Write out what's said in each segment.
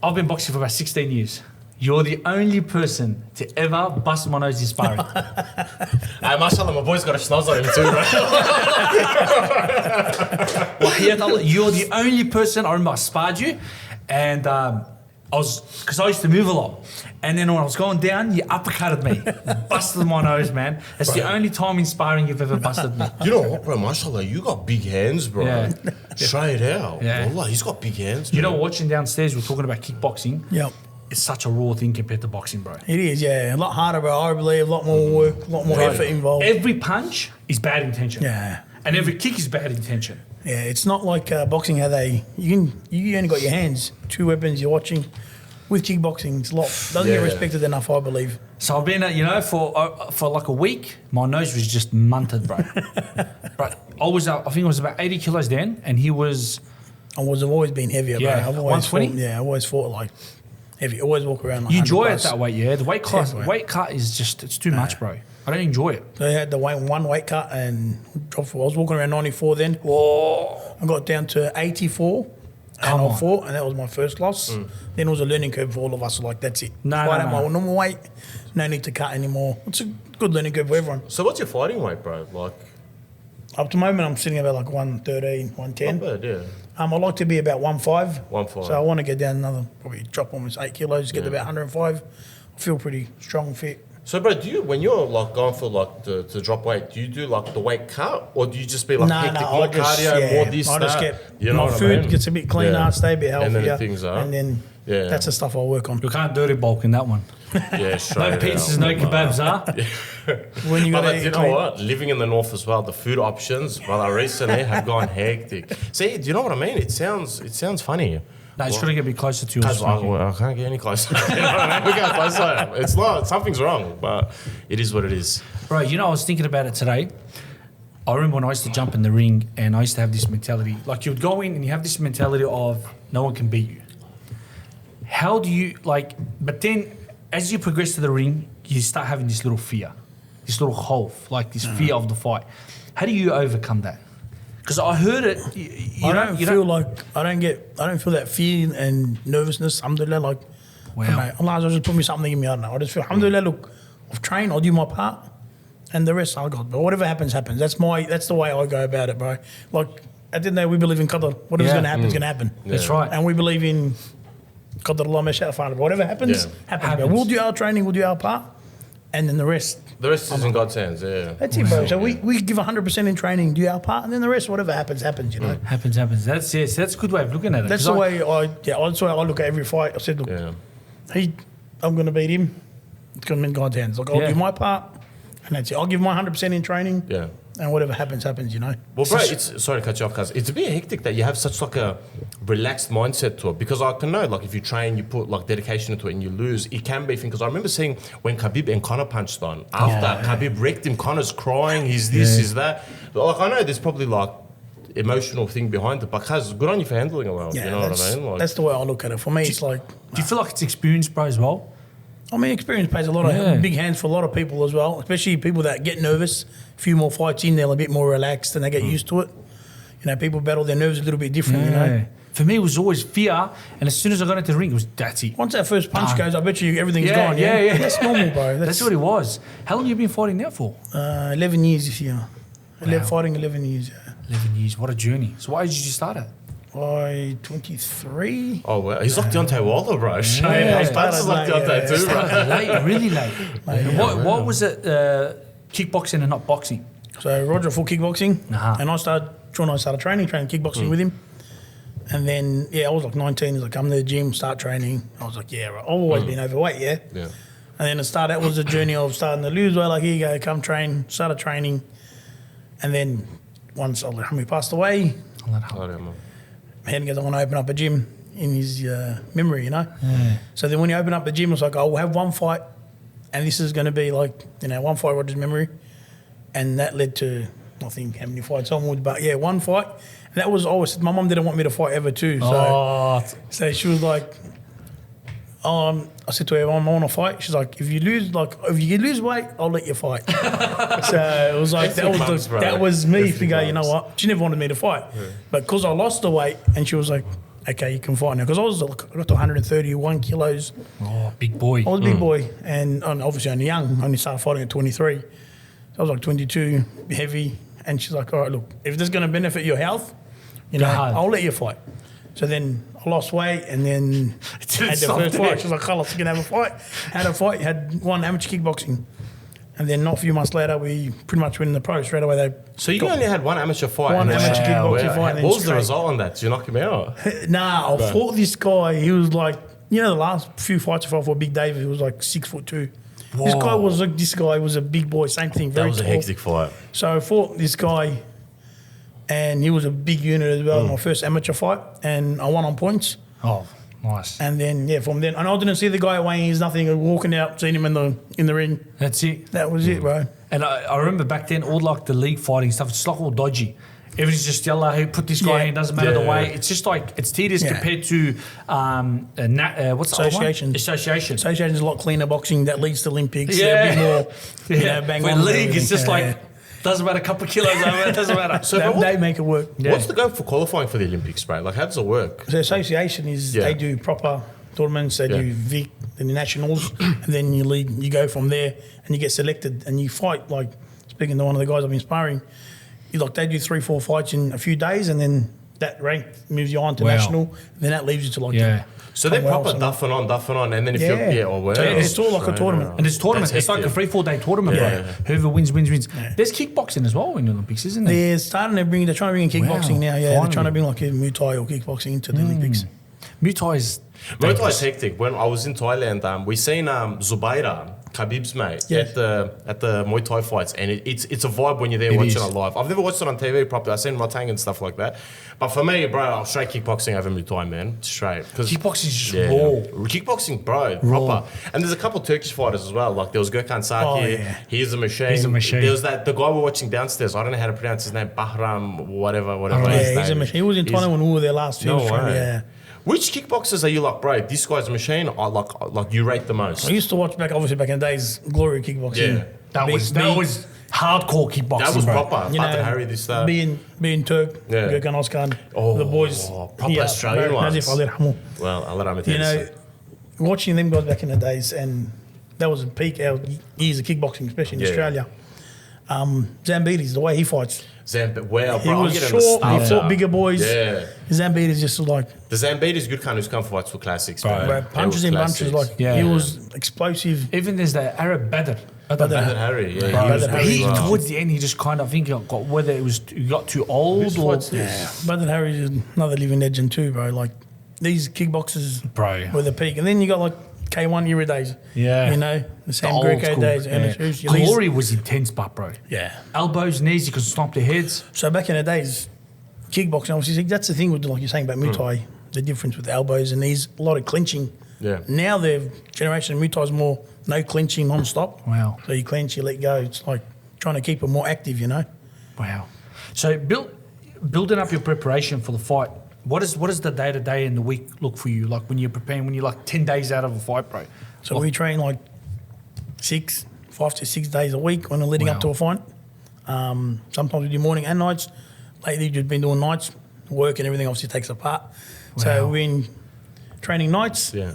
I've been boxing for about 16 years. You're the only person to ever bust my nose in sparring. Hey, mashallah, my boy's got a schnoz on him too, bro. You're the only person, I remember I sparred you, and because I used to move a lot. And then when I was going down, you uppercutted me. Busted my nose, man. That's the only time in sparring you've ever busted me. You know what, bro? Mashallah, you got big hands, bro. Yeah. Straight out. Yeah. Wallah, he's got big hands. You man. know, watching downstairs, we're talking about kickboxing. Yep. It's such a raw thing compared to boxing, bro. It is, yeah. A lot harder, bro. I believe a lot more work, a lot more effort involved. Every punch is bad intention. Yeah. And every kick is bad intention. Yeah, it's not like boxing how you only got your hands, two weapons you're watching. With kickboxing, it's a lot. Doesn't get respected enough, I believe. So I've been, for like a week, my nose was just munted, bro. But I think I was about 80 kilos then, and he was... I've always been heavier, Yeah, bro. I've always 120? I always fought like heavy. Always walk around like You enjoy 100 it that weight, yeah? The weight cut, Yeah, bro. weight cut is just, it's too much, bro. I don't enjoy it. They had the one weight cut and dropped. I was walking around 94 then. Whoa. I got down to 84. Come and on. I fought, and that was my first loss. Then it was a learning curve for all of us. Like, that's it. No, Fight no, at no. my normal weight. No need to cut anymore. It's a good learning curve for everyone. So what's your fighting weight, bro? Like, Up to the moment, I'm sitting about like 113, 110. not bad, yeah. I like to be about 1.5. 1.5. So I want to get down another, probably drop almost 8 kilos, get to about 105. I feel pretty strong and fit. So, bro, when you're like going for like to drop weight, do you do like the weight cut, or do you just be like hectic, more cardio, more this, I just that? get my food gets a bit cleaner, stay a bit healthier, And then things are. and then that's the stuff I work on. You can't dirty bulk in that one. Yeah, straight No pizzas, no kebabs, huh? When you got But you know what? Living in the north as well, the food options, brother, recently have gone hectic. See, do you know what I mean? It sounds funny. No, it's got to get a bit closer to yours. I can't get any closer. You know what I mean? We go closer. It's not. Something's wrong, but it is what it is. Bro, you know, I was thinking about it today. I remember when I used to jump in the ring and I used to have this mentality. Like, you would go in and you have this mentality of no one can beat you. How do you, but then as you progress to the ring, you start having this little fear, this little khawf, like this fear of the fight. How do you overcome that? Because I heard it. I don't feel that fear and nervousness. Alhamdulillah, like, Wow. Allah just put me something in me. I don't know. I just feel, alhamdulillah, look, I've trained, I'll do my part, and the rest I'll go. But whatever happens, happens. That's the way I go about it, bro. Like, at the end of the day, we believe in qadr. Whatever's going to happen is going to happen. That's right. And we believe in qadr Allah ma sha'a fa'al. Whatever happens, happens. But we'll do our training, we'll do our part, and then the rest. The rest is in God's hands, yeah. That's it, bro. So we give 100% in training, do our part, and then the rest, whatever happens, happens, you know. Happens. That's a good way of looking at it. That's the way that's the way I look at every fight. I said, look, I'm going to beat him. It's going to be in God's hands. Like, I'll do my part, and that's it. I'll give my 100% in training. Yeah. And whatever happens, happens, you know. Well, bro, sorry to cut you off, cuz it's a bit hectic that you have such like a relaxed mindset to it. Because I can know, like, if you train, you put like dedication into it, and you lose, it can be thing. Because I remember seeing when Khabib and Conor punched on. After Khabib wrecked him, Conor's crying. He's this, he's that. Like, I know there's probably like emotional thing behind it, but cuz, good on you for handling it well. Yeah, you know what I mean? Like, that's the way I look at it. For me, it's like. Do you feel like it's experience, bro, as well? I mean, experience plays a lot of big hands for a lot of people as well, especially people that get nervous. A few more fights in, they're a bit more relaxed and they get used to it. You know, people battle their nerves a little bit different, you know. For me, it was always fear, and as soon as I got into the ring, it was that's it. Once that first punch goes, I bet you everything's gone. Yeah, that's normal, bro. That's what it was. How long have you been fighting now for? 11 years this year. Fighting 11 years, yeah. 11 years. What a journey. So why did you start it? By 23. oh, well, he's like Deontay Wilder, bro. Yeah. His punches like Deontay too, bro. Late, really late. What was it, kickboxing and not boxing? So Roger fought kickboxing, and I started training kickboxing with him. And then, I was like 19. He's like, come to the gym, start training. I was like, yeah, right. I've always been overweight, yeah. And then that was the journey of starting to lose weight. Like, here you go, come train. Started training. And then once Ahmad passed away, Ahmad goes, I want to open up a gym in his memory, you know. So then when you open up the gym, it's like, oh, we'll have one fight, and this is going to be like, you know, one fight Roger's memory. And that led to, I think, how many fights onwards, but yeah, one fight. And that was always, my mum didn't want me to fight ever too. So she was like, I said to her, I want to fight. She's like, if you lose weight, I'll let you fight. So it was like, that was me to go, you know what? She never wanted me to fight. But because I lost the weight, and she was like, okay, you can fight now. Because I got to 131 kilos. Oh, big boy. I was a big boy, and obviously only young. I only started fighting at 23. So I was like 22, heavy. And she's like, all right, look, if this is going to benefit your health, you know, I'll let you fight. So then I lost weight, and then had the first fight. She was like, Carlos, you can have a fight. Had a fight, had one amateur kickboxing. And then not a few months later, we pretty much went in the pro straight away. So you only had one amateur fight? One amateur kickboxing fight. What was the result on that? Did you knock him out? Nah, I fought this guy. He was like, you know, the last few fights I fought for Big David, he was like 6'2". Whoa. This guy was a big boy, same thing, very tall. That was a hectic fight. So I fought this guy, and he was a big unit as well. My first amateur fight, and I won on points. Oh, nice. And then from then, and I didn't see the guy weighing his nothing. I was walking out, seeing him in the ring. That's it. That was it, bro. And I remember back then, all like the league fighting stuff, it's like all dodgy. Everything's just yellow. Who put this guy in? Doesn't matter the way. It's just like it's tedious compared to what's the associations. Associations. Associations is a lot cleaner boxing that leads to Olympics. Yeah, a bit more. You know, bang for on league, it's just like doesn't matter a couple of kilos over. It doesn't matter. So they make it work. Yeah. What's the goal for qualifying for the Olympics, bro? Like, how does it work? So association is they do proper tournaments. They do Vic, the nationals, and then you go from there and you get selected and you fight. Like speaking to one of the guys I've been sparring. They do 3-4 fights in a few days, and then that rank moves you on to national. And then that leaves you to So they're proper duffing on, and then if you're so it's all like a tournament, and it's tournament. It's like a 3-4 day tournament, bro. Whoever wins. Yeah. There's kickboxing as well in the Olympics, isn't there? They're trying to bring in kickboxing now. Yeah, they're trying to bring like a Muay Thai or kickboxing into the Olympics. Muay Thai's hectic. When I was in Thailand, we seen Zubaira, Khabib's mate, at the Muay Thai fights, and it's a vibe when you're there watching it live. I've never watched it on TV properly. I've seen Motang and stuff like that, but for me, bro, I'll straight kickboxing over Muay Thai, man, straight. Kickboxing is just raw. Kickboxing, bro, proper. And there's a couple of Turkish fighters as well. Like there was Gökhan Saki. He's a machine. There was the guy we're watching downstairs. I don't know how to pronounce his name. Bahram, whatever. He's a machine. He was in Thailand when we were there last year. Yeah. Which kickboxers are you like, bro? This guy's a machine. I like you rate the most. I used to watch back in the days, Glory Kickboxing. Yeah, that was hardcore kickboxing. That was proper. You know, Harry, this stuff. Being Turk, Gökhan Oskan, the boys, proper Australian ones. Well, Allah you know, watching them guys back in the days, and that was a peak our years of kickboxing, especially in Australia. Zambides, the way he fights. Wow, he was short, he fought bigger boys. Yeah. Zambides just like... The Zambides good kind who's come fights for classics, bro. Punches in bunches, he was explosive. Even there's the Arab Badr. Harry, He towards the end, he just kind of, I think, got whether he got too old or... Badr Harry is another living legend too, bro. Like, these kickboxers were the peak. And then you got like K1 era days. Yeah. You know, the Sam Greco days. Yeah. Glory was intense, but bro. Yeah. Elbows, knees, you could stomp their heads. So back in the days, kickboxing, obviously, that's the thing with, like you're saying about Muay Thai, the difference with the elbows and knees, a lot of clinching. Yeah. Now the generation of Muay Thai is more no clinching non-stop. Wow. So you clench, you let go. It's like trying to keep it more active, you know. Wow. So building up your preparation for the fight, what is the day-to-day in the week look for you? Like when you're preparing, when you're like 10 days out of a fight, bro? So we train like 5 to 6 days a week when we're leading up to a fight. Sometimes we do morning and nights. Lately, we've been doing nights. Work and everything obviously takes a part. Wow. So we're in training nights. Yeah.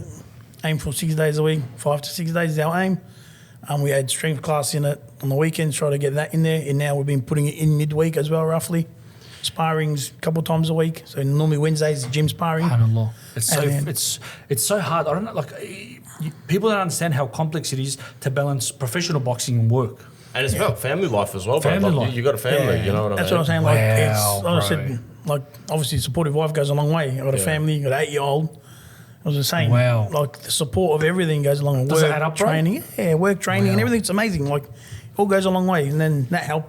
Aim for 6 days a week. 5 to 6 days is our aim. We add strength class in it on the weekends, try to get that in there. And now we've been putting it in midweek as well, roughly. Sparrings a couple of times a week. So normally Wednesdays, gym sparring. It's so hard. I don't know, like people don't understand how complex it is to balance professional boxing and work. And it's about family life as well, bro. Family life. You got a family, you know what I mean? That's what I'm saying. Like, I said, like, obviously, supportive wife goes a long way. I got a family, got an 8-year-old. I was just saying, like, the support of everything goes along. Does it add up, training, work, training, and everything's amazing. Like, it all goes a long way, and then that helps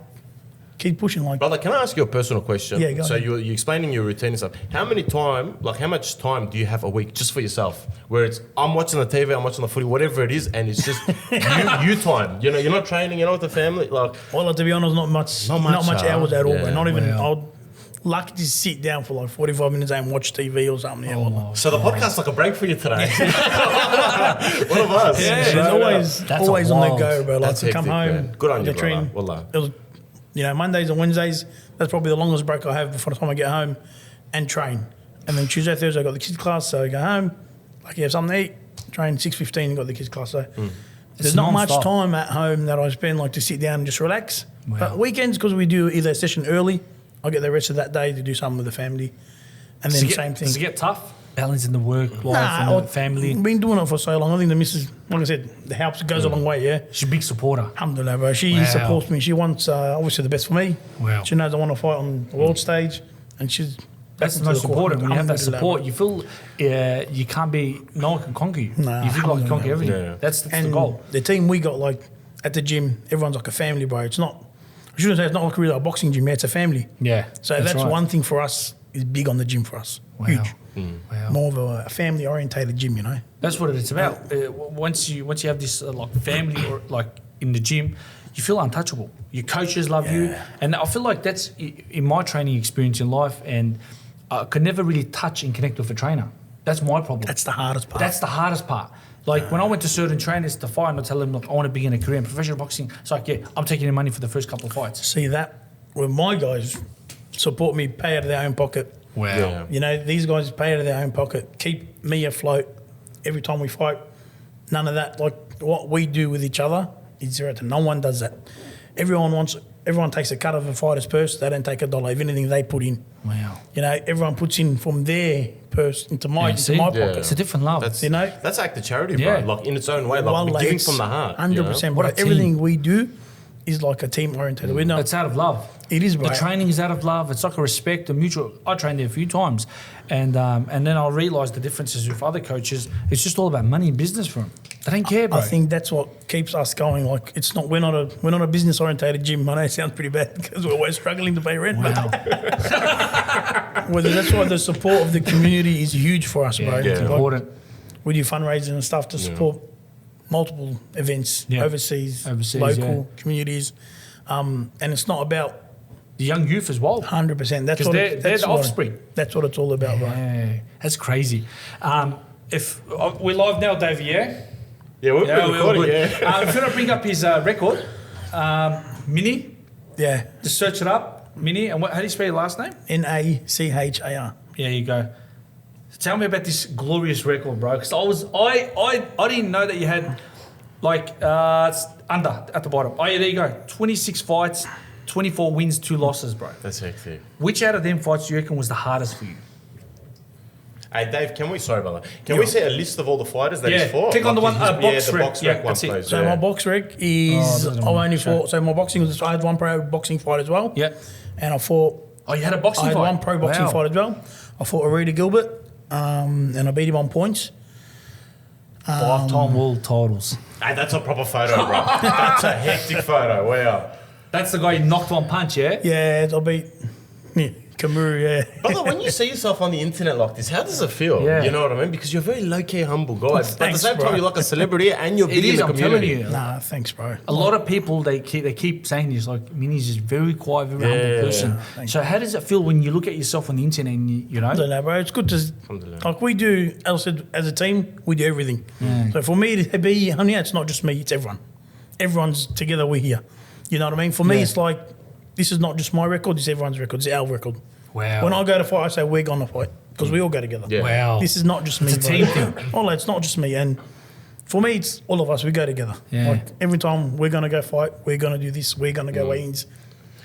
keep pushing. Like, brother, can I ask you a personal question? Yeah, go ahead. You're explaining your routine and stuff. How much time do you have a week just for yourself? Where it's I'm watching the TV, I'm watching the footy, whatever it is, and it's just you time. You know, you're not training, you're not with the family. Like, well, to be honest, not much hours at all. But not even. I'll lucky to sit down for like 45 minutes and watch TV or something. So the podcast's like a break for you today. One of us. Yeah, it's always on the go, bro. Like that's to come home, man. Good on you, train. Wallah. It was, Mondays and Wednesdays. That's probably the longest break I have before the time I get home and train. And then Tuesday, Thursday, I got the kids class, so I go home, like you have something to eat, train 6:15 and got the kids class. So there's not much non-stop. time at home that I spend like to sit down and just relax. Wow. But weekends, because we do either a session early, I get the rest of that day to do something with the family. And then same thing. Does it get tough? Balancing the work life and the family. Been doing it for so long. I think the missus, like I said, the help goes a long way, yeah. She's a big supporter. Alhamdulillah, bro. She Wow. supports me. She wants, obviously, the best for me. Wow. She knows I want to fight on the world stage, and she's... That's the back most into court. important. When you have that Alhamdulillah, support, you feel you can't be, no one can conquer you. Nah, You feel like you conquer alhamdulillah. everything. Yeah. That's the And goal. the team we got, like, at the gym, everyone's like a family, bro. It's not... I shouldn't say it's not like really a boxing gym, yeah, it's a family. Yeah. So that's right. one thing for us, is big on the gym for us. Wow. Huge. Wow. More of a family-orientated gym, you know? That's what it's about. Once you have this like family or like in the gym, you feel untouchable. Your coaches love you, Yeah. and I feel like that's in my training experience in life. And I could never really touch and connect with a trainer. That's my problem. That's the hardest part. That's the hardest part. Like when I went to certain trainers to fight, and I tell them, look, I want to begin a career in professional boxing. It's like, yeah, I'm taking your money for the first couple of fights. See that? When my guys support me, pay out of their own pocket. Wow. Yeah. You know, these guys pay out of their own pocket, keep me afloat every time we fight. None of that. Like what we do with each other is zero. No one does that. Everyone takes a cut of a fighter's purse. They don't take a dollar. If anything, they put in. Wow. You know, everyone puts in from their purse into my Yeah, see? pocket. It's a different love. That's You know? that's act of charity, bro. Yeah. Like in its own way, like Wallah, giving it's from the heart. 100%. What a Bro. Everything team. we do is like a team oriented. We know It's out of love. it is, bro. The training is out of love. It's like a respect, a mutual. I trained there a few times, and then I realised the differences with other coaches. It's just all about money and business for them. They don't care, bro. I think that's what keeps us going. Like it's not we're not a business orientated gym. I know it sounds pretty bad because we're always struggling to pay rent. Wow. But that's why the support of the community is huge for us, bro. Yeah, it's Like, important. we do fundraising and stuff to support multiple events Yeah. overseas, Overseas, local communities, and it's not about The young youth as well. 100%. That's 'Cause what they're the what- offspring. That's what it's all about, bro. Yeah, that's crazy. If we're live now, Davey, yeah? Yeah, we're Yeah, we're all recording. good. Yeah. If you want to bring up his record, Mini, Yeah. just search it up, Mini, and how do you spell your last name? Nachar. Yeah, you go. Tell me about this glorious record, bro. Because I didn't know that you had like it's under at the bottom. Oh yeah, there you go. 26 fights, 24 wins, 2 losses, bro. That's hectic. Which out of them fights do you reckon was the hardest for you? Hey Dave, sorry about that. Can we see a list of all the fighters that Yeah, he's fought? click on the one, his- box the rec. box Yeah, rec one, that's it. please. So yeah. my box rec Oh, is doesn't I've matter. only Sure. fought. So my boxing was I had one pro boxing fight as well. Yeah. And I fought. Oh, you had a boxing I had fight? one pro boxing Wow. fight as well. I fought Arita Gilbert, and I beat him on points. 5-time world titles. Hey, that's a proper photo, bro. That's a hectic photo. Wow. That's the guy you knocked one punch, yeah? Yeah, I beat Kamuru. Yeah. Brother, when you see yourself on the internet like this, how does it feel? Yeah. You know what I mean? Because you're a very low-key, humble guy. But at the Thanks, same bro. time, you're like a celebrity and you're It big in is, the I'm telling community. you. Nah, thanks, bro. A lot of people they keep saying this, like Mini's just very quiet, very Yeah, humble person. thank So how does it feel when you look at yourself on the internet and you know? I don't know, bro. It's good to Alhamdulillah. like we do. As I said, as a team, we do everything. So for me to be, honey, it's not just me; it's everyone. Everyone's together. We're here. You know what I mean? For me, Yeah. it's like this is not just my record; it's everyone's record. It's our record. Wow. When I go to fight, I say we're gonna fight because we all go together. Yeah. Wow. This is not just me. It's a bro. team thing. Oh, it's not just me. And for me, it's all of us. We go together. Yeah. Like every time we're gonna go fight, we're gonna do this. We're gonna go weigh-ins.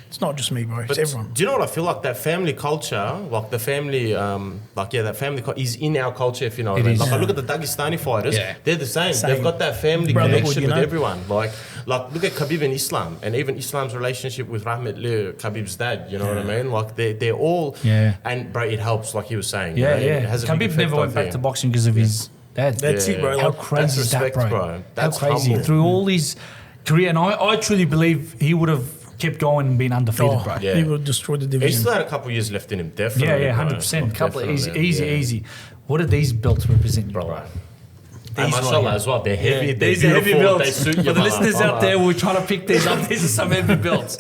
It's not just me, bro. It's But everyone. do you know what I feel like? That family culture, like the family, that family is in our culture, if you know what I mean. is. Like I look at the Dagestani fighters, Yeah. they're the same. Same. They've got that family Brotherhood, connection you with know? everyone. Like look at Khabib and Islam, and even Islam's relationship with Rahmat Lear, Khabib's dad. You know what I mean? Like they're all, Yeah. And bro, it helps, like he was saying. Yeah, you know, yeah. It has a big Khabib effect never on went back him. to boxing because of his dad. That's it, bro. How Like, crazy that's is that, respect, bro? bro. That's How crazy. humble. Through all his career, and I truly believe he would have kept going and been undefeated, bro. yeah. He will destroy the He division. still had a couple of years left in him, definitely. Yeah, yeah, bro. 100%. Like, Couple of definitely, easy. What do these belts represent, you, bro? And These mashallah right here. as well. They're heavy. They're These are heavy beautiful, belts. They suit For you, the brother. listeners out there, we're trying to pick these up. These are some heavy belts.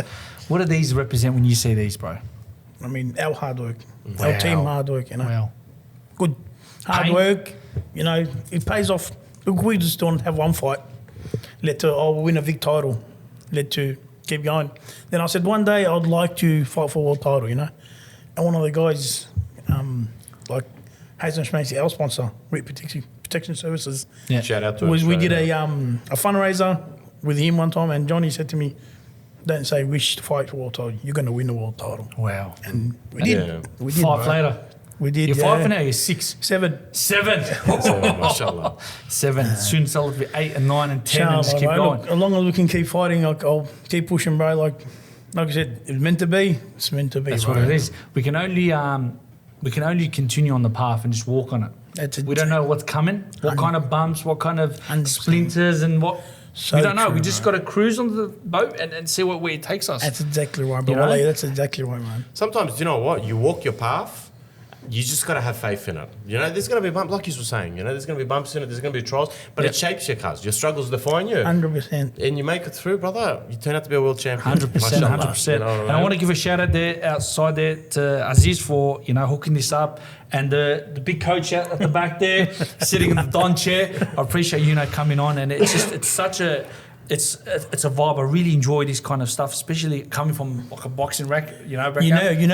What do these represent when you see these, bro? I mean, our hard work, Wow. our team hard work. You know, Wow. good hard Pain. work. You know, it pays off. Look, we just don't have one fight. Led to win a big title. Led to keep going. Then I said one day I'd like to fight for a world title. You know, and one of the guys like Hazen Schmacy, our sponsor, Rip Protection Services. Yeah. Shout out to him. We did straight a out. fundraiser with him one time, and Johnny said to me, "Don't say wish to fight for world title. You're going to win the world title." Wow. And we did. Yeah. We did. 5 bro. later. We did. You're yeah. 5 now, you're 6. 7. 7. So, mashallah. 7. Soon sell it to 8 and 9 and 10 and just Inshallah, keep bro. going. Look, as long as we can keep fighting, I'll keep pushing, bro. Like I said, it's meant to be. It's meant to be. That's bro. what it is. We can only continue on the path and just walk on it. That's We don't know what's coming, what kind of bumps, what kind of 100%. splinters and what. So we don't know. true, We just got to cruise on the boat and see where it takes us. That's exactly right, bro. You know? Wallahi, that's exactly right, man. Sometimes, you know what? You walk your path. You just got to have faith in it. You know, there's going to be bumps, like you were saying. You know, there's going to be bumps in it. There's going to be trials, but Yep. it shapes your cuz. Your struggles define you, 100%. and you make it through, brother. You turn out to be a world champion. 100%, Mashallah. 100%. You know what I And I mean? want to give a shout out there outside there to Aziz for hooking this up, and the big coach out at the back there sitting in the Don chair. I appreciate coming on, and it's such a. It's a vibe. I really enjoy this kind of stuff, especially coming from like a boxing background. You know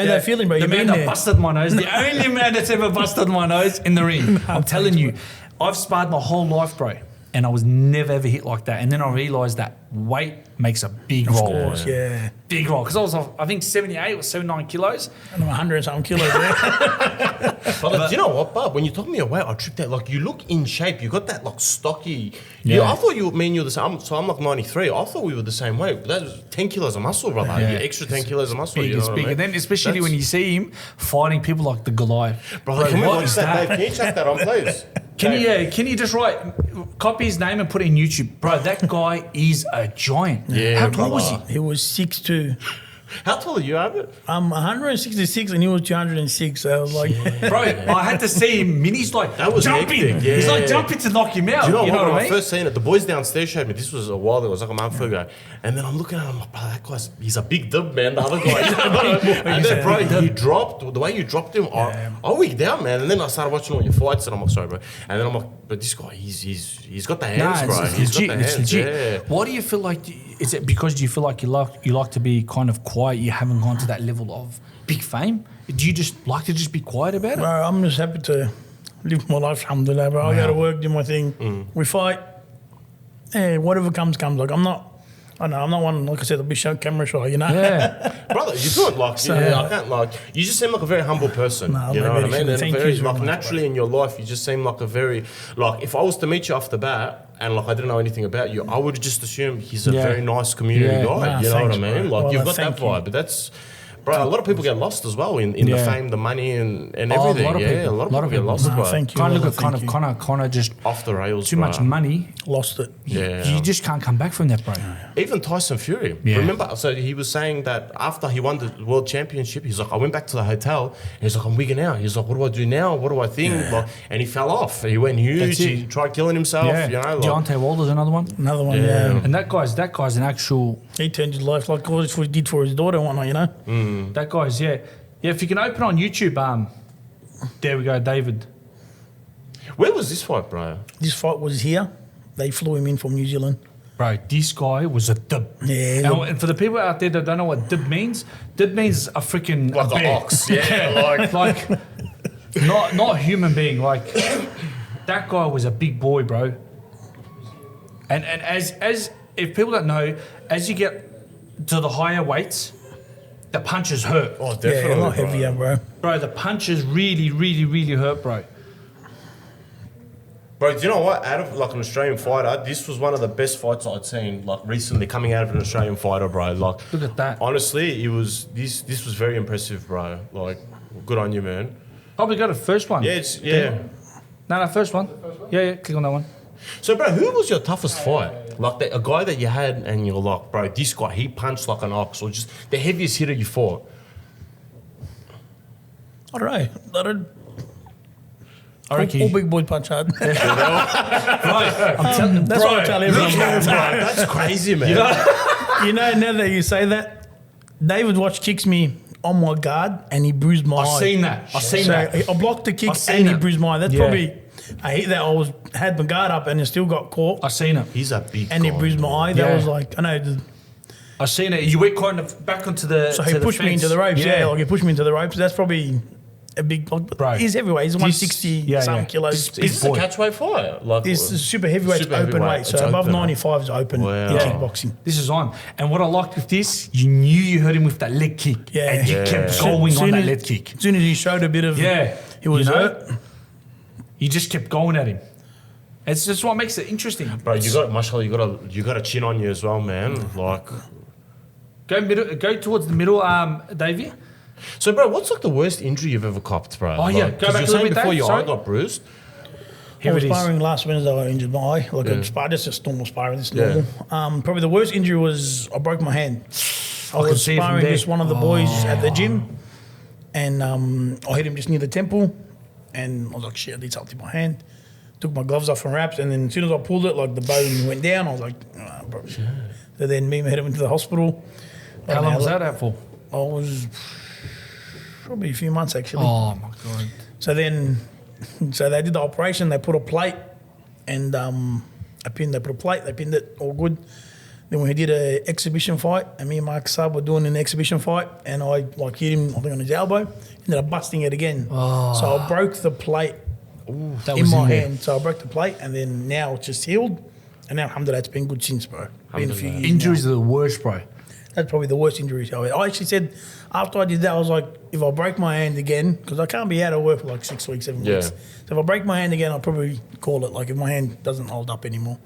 that feeling, bro. The You've man been that there. busted my nose, the only man that's ever busted my nose in the ring. I'm telling you, I've sparred my whole life, bro, and I was never ever hit like that. And then I realised that weight makes a big role. Of course, yeah. Big role. Because I was, I think, 78 or 79 kilos. And I'm 100 and something kilos there. But you know what, Bob? When you told me your weight, I tripped out. Like, you look in shape. You got that, like, stocky. Yeah. I thought me and you were the same. So I'm like 93. I thought we were the same weight. That was 10 kilos of muscle, brother. Yeah. You extra 10 kilos of muscle. Big, You know it's what big. I mean? And then especially when you see him fighting people like the Goliath. Brother, can we what watch is that, Dave? Can you chuck that on, please? Can you just copy his name and put it in YouTube? Bro, that guy is a giant. Yeah, How tall was brother. he? He was 6'2". How tall are you, Ahmad? I'm 166 and he was 206. So I was like, Bro, I had to see him. Minnie's like That was jumping. hectic, yeah. He's like jumping to knock him out. Do you know what? what When I I mean? first seen it, the boys downstairs showed me. This was a while ago. It was like a month ago. And then I'm looking at him, I'm like, brother, that guy's, he's a big dub, man. The other guy. You know what I mean? And then, bro, he dropped, the way you dropped him, I wigged out, man. And then I started watching all your fights, and I'm like, sorry, bro. And then I'm like, but this guy, he's got the hands, Nah, bro. it's He's legit. got the It's hands. legit. Yeah. Why do you feel like? Is it because you feel like you like to be kind of quiet? You haven't gone to that level of big fame. Do you just like to just be quiet about it? bro, I'm just happy to live my life, alhamdulillah, bro. I go to work, do my thing. We fight. Hey, whatever comes. Like, I'm not one, like I said, I'll be show camera shy, you know? Yeah. Brother, you do it like, I can't like, you just seem like a very humble person. Nah, you know what I maybe mean? And thank very, you so like, much, naturally in your life, you just seem like a very, like, if I was to meet you off the bat and like I didn't know anything about you, I would just assume he's a Yeah. very nice community Yeah. guy. Nah, You know what I thanks, mean? bro. Like, Well, you've got thank that you. vibe, but that's, bro, a lot of people get lost as well in the Yeah. fame, the money, and Oh, a everything. lot of Yeah, people. a lot of people get lost, Nah, bro. thank you. Kind of Wallah, look at kind of just Off the rails, too bro. much money. Lost it. Yeah. You just can't come back from that, bro. Even Tyson Fury. Yeah. Remember, so he was saying that after he won the world championship, he's like, I went back to the hotel, and he's like, I'm wigging out. He's like, what do I do now? What do I think? Like, and he fell off. He went huge. That's it. He tried killing himself. Yeah. You know, like, Deontay Wilder's another one. Another one, Yeah. yeah. And that guy's an actual. He turned his life like what he did for his daughter and whatnot, you know? That guy's yeah. If you can open on YouTube, there we go, David. where was this fight, bro? This fight was here. They flew him in from New Zealand. Bro, this guy was a dub. Yeah, And for the people out there that don't know what dub means a freaking Like a an bear. ox. Yeah, like not a human being. Like that guy was a big boy, bro. And as if people don't know, as you get to the higher weights, the punches hurt. Oh, Yeah, definitely. a lot bro. heavier, bro. Bro, the punches really, really, really hurt, bro. Bro, do you know what? Out of like an Australian fighter, this was one of the best fights I'd seen like recently coming out of an Australian fighter, bro. Like, Look at that. honestly, it was this was very impressive, bro. Like, good on you, man. Probably go to the first one. Yeah, No, first one. Yeah, click on that one. So, bro, who was your toughest fight? Like a guy that you had, and you're like, bro, this guy, he punched like an ox, or just the heaviest hitter you fought. I don't know. I reckon All big boy punch hard. Right, I'm telling That's what I tell everyone. bro. That's crazy, man. You know, now that you say that, David Watch kicks me on my guard and he bruised my eye. I've seen that. I've seen So that. I blocked the kick I've seen and he it. bruised my eye. That's Yeah. probably I hit that. Had my guard up and it still got caught I've seen it. He's a big and he guy, bruised my man. eye. That Yeah. was like I know. I've seen it. You went kind of back onto the. So to he the pushed me fence. into the ropes. Yeah, like he pushed me into the ropes. That's probably a big block. Bro, He's heavyweight. He's 160 something kilos. Is this a catchweight fight? Like, This is super heavyweight, super open heavyweight. weight. So It's above open. 95 is open Wow. in Yeah. kickboxing. This is on. And what I liked with this, you knew you heard him with that leg kick. Yeah. And you kept going on that leg kick. As soon as he showed a bit of, he was hurt. You just kept going at him. It's just what makes it interesting. Bro, mashallah, you got a chin on you as well, man. Like, Go towards the middle, Davey. so, bro, what's like the worst injury you've ever copped, bro? Oh, yeah. Like, Go 'cause back you're a little saying bit, before Dave, your sorry. eye got bruised. I Here was it is. sparring last Wednesday. I injured my eye, like a spar, just normal sparring. This normal. Probably the worst injury was I broke my hand. I can was see it from sparring there. just one of the boys at the gym, and I hit him just near the temple, and I was like, shit, I need something in my hand. Took my gloves off and wraps, and then as soon as I pulled it, like the bone went down. I was like, bro. So then me and my head went to the hospital. How long was that out for? I was probably a few months actually. Oh, my God. So then, so they did the operation. They put a plate, and they put a plate. They pinned it all good. Then we did an exhibition fight, and me and Mark Saab were doing an exhibition fight, and I like hit him, I think on his elbow, ended up busting it again. So I broke the plate That in was my there. hand. So I broke the plate, and then now it's just healed, and now alhamdulillah it's been good since, bro. Been a few years Injuries now. are the worst, bro. That's probably the worst injury. I actually said after I did that, I was like, if I break my hand again, because I can't be out of work for like 6 weeks, 7 weeks. So if I break my hand again, I'll probably call it. Like if my hand doesn't hold up anymore.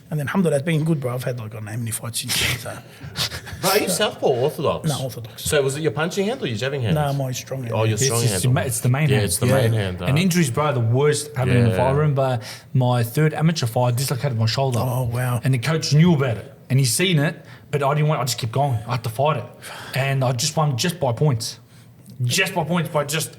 And then alhamdulillah, it's been good, bro. I've had like I don't know how many fights since then. So. Bro, are you southpaw or orthodox? No, orthodox. So was it your punching hand or your jabbing hand? No, my strong hand. Oh, your It's, strong it's, hand. it's the main hand. It's the main hand. And injuries, bro, are the worst happening in the Yeah. fight room. But my third amateur fight, I dislocated my shoulder. Oh, wow. And the coach knew about it. And he's seen it, but I didn't want, I just kept going. I had to fight it. And I just won just by points. Just by points, by just,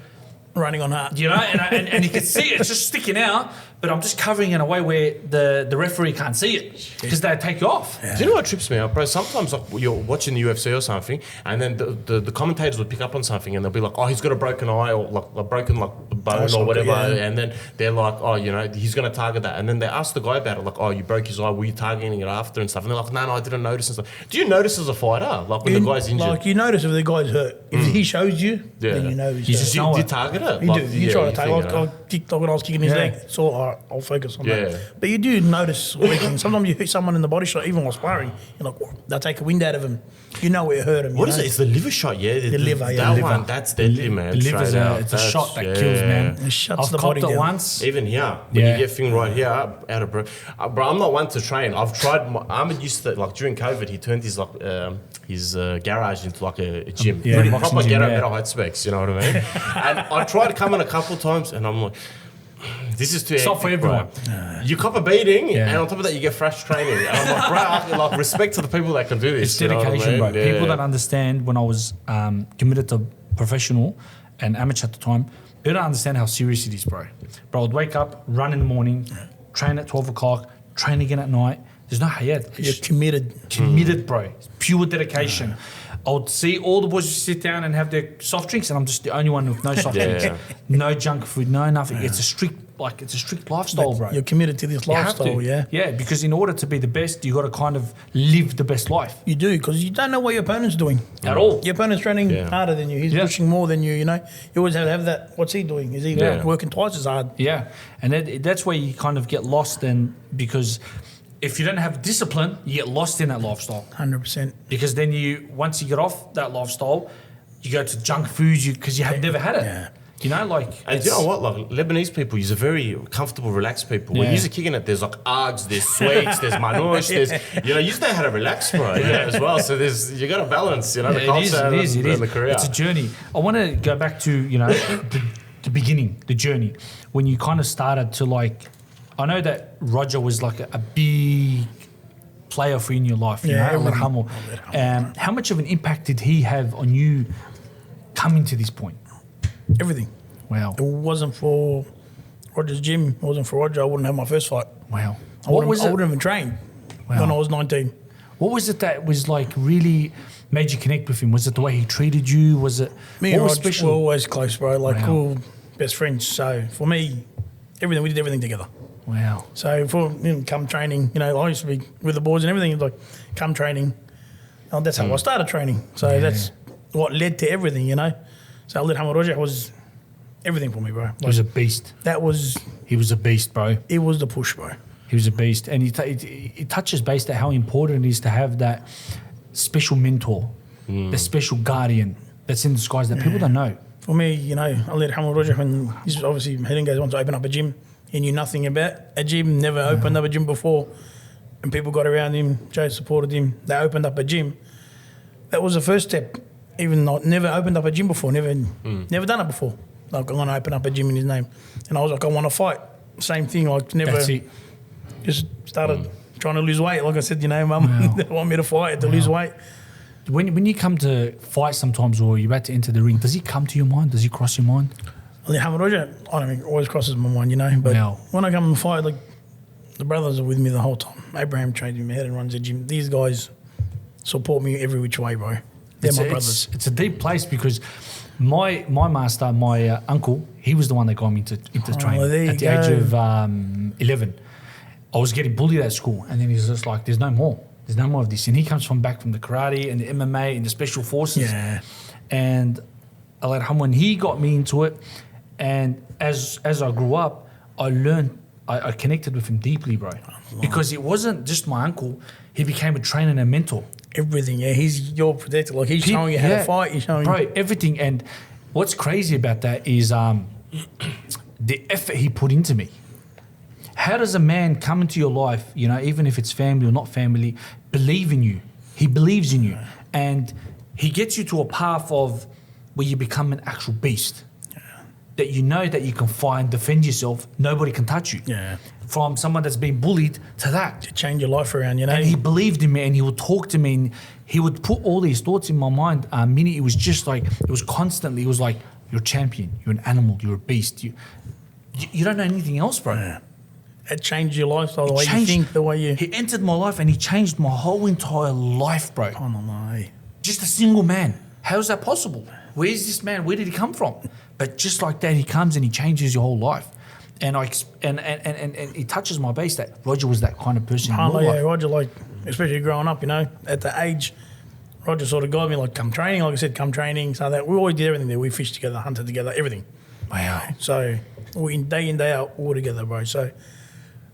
Running on hard. you know, and you can see it, it's just sticking out, but I'm just covering in a way where the referee can't see it because they take you off. Do you know what trips me out, bro? Sometimes like you're watching the UFC or something, and then the commentators would pick up on something, and they'll be like, "Oh, he's got a broken eye or like a broken like bone or whatever," and then they're like, "Oh, you know, he's going to target that," and then they ask the guy about it, like, "Oh, you broke his eye. Were you targeting it after and stuff?" And they're like, "No, I didn't notice and stuff." Do you notice as a fighter, like when the guy's injured? Like you notice if the guy's hurt. If he shows you, then you know he's You hurt. just do know you it. target it? You Like, do. You try to you take. think, Like when I was kicking his Yeah. leg, so all right, I'll focus on Yeah. that. But you do notice weakening. Sometimes you hit someone in the body shot, even while sparring. You're like, "Whoa," they'll take a wind out of him. You know where it hurt him. What is it? It's the liver shot, yeah. The liver, yeah. That Liver. one, that's deadly, man. The liver's straight out. it's a That's- shot that kills, man. It shuts I've the copped body it down. once. Even here, when Yeah. you get thing right here, out of bro. Bro, I'm not one to train. I've tried. Ahmad used to like during COVID, he turned his like his garage into like a gym. Yeah, Really boxing proper gym, ghetto yeah. metal height specs. You know what I mean? And I tried coming a couple of times, and I'm like, this is too. It's not for hectic, bro. everyone. You cop a beating, Yeah. and on top of that, you get fresh training. And I'm like, bro, like respect to the people that can do this. It's you know what I dedication, mean? bro. Yeah. People that understand when I was committed to professional and amateur at the time, they don't understand how serious it is, bro. Bro, I'd wake up, run in the morning, train at 12 o'clock, train again at night. There's no hayat. You're committed. Committed, bro. It's pure dedication. I would see all the boys sit down and have their soft drinks, and I'm just the only one with no soft drinks, no junk food, no nothing. It's a strict lifestyle, bro. You're committed to this You have lifestyle, to. yeah. Yeah, because in order to be the best, you got to kind of live the best life. You do, because you don't know what your opponent's doing. At all. Your opponent's training Yeah. harder than you. He's Yeah. pushing more than you, you know. You always have that, what's he doing? Is he working twice as hard? Yeah, and that's where you kind of get lost then, because if you don't have discipline, you get lost in that lifestyle. 100%. Because then once you get off that lifestyle, you go to junk foods because you have never had it. Yeah. You know, like. And you know what? Like Lebanese people, you're very comfortable, relaxed people. When Yeah. you're kicking it, there's like args, there's sweets, there's manouche, there's you just know how to relax, bro. Yeah, as well. So you got to balance, the culture and the career. It's a journey. I want to go back to the beginning, the journey, when you kind of started to like. I know that Roger was like a big player for you in your life. You know, everything. Allah yarhamhu. How much of an impact did he have on you coming to this point? Everything. Wow. It wasn't for Roger's gym. It wasn't for Roger. I wouldn't have my first fight. Wow. I wouldn't even train when I was 19. What was it that was like really made you connect with him? Was it the way he treated you? Was it Me what and was Roger special? were always close, bro. Like Wow. cool best friends. So for me, we did everything together. Wow. So for come training, I used to be with the boys and everything. Like come training, that's how I started training. So that's what led to everything, So Alhamdulillah Roger was everything for me, bro. He was a beast. He was a beast, bro. It was the push, bro. He was a beast. And he touches base at how important it is to have that special mentor, the special guardian that's in disguise that people don't know. For me, you know, I let Ahmad Roger, when he's obviously heading goes on to open up a gym. He knew nothing about a gym, never opened up a gym before. And people got around him, Joe supported him. They opened up a gym. That was the first step. Even though never opened up a gym before, never done it before. Like, I'm going to open up a gym in his name. And I was like, I want to fight. Same thing, like never. That's it. Just started trying to lose weight. Like I said, you know, Mum, they want me to fight, to lose weight. When you come to fight sometimes, or you're about to enter the ring, does he come to your mind? Does he cross your mind? Well, Ahmad Roger, I don't think it always crosses my mind, you know. But when I come and fight, like, the brothers are with me the whole time. Abraham trains me, head and runs the gym. These guys support me every which way, bro. They're my brothers. It's a deep place because my master, my uncle, he was the one that got me into training at the age of 11. I was getting bullied at school, and then he's just like, "There's no more. There's no more of this." And he comes from the karate and the MMA and the special forces. Yeah. And when he got me into it, and as I grew up, I learned. I connected with him deeply, bro, because it wasn't just my uncle. He became a trainer and a mentor. Everything, yeah. He's your protector. Like, he's showing you how to fight. He's showing you everything. And what's crazy about that is the effort he put into me. How does a man come into your life, you know, even if it's family or not family, believe in you? He believes in you, and he gets you to a path of where you become an actual beast. That you know that you can fight and defend yourself, nobody can touch you. Yeah. From someone that's been bullied to that. To change your life around, you know. And he believed in me, and he would talk to me, and he would put all these thoughts in my mind. Mini, it was just like, it was constantly, it was like, you're a champion, you're an animal, you're a beast. You don't know anything else, bro. Yeah. It changed your lifestyle, the way you think, the way you... He entered my life and he changed my whole entire life, bro. Oh, no. Just a single man. How is that possible? Where's this man? Where did he come from? But just like that, he comes and he changes your whole life. And and he touches my base that Roger was that kind of person in your life. Yeah, Roger, like, especially growing up, you know, at the age, Roger sort of guided me, like, come training. Like I said, come training. So that we always did everything there. We fished together, hunted together, everything. Wow. So we day in, day out, all together, bro. So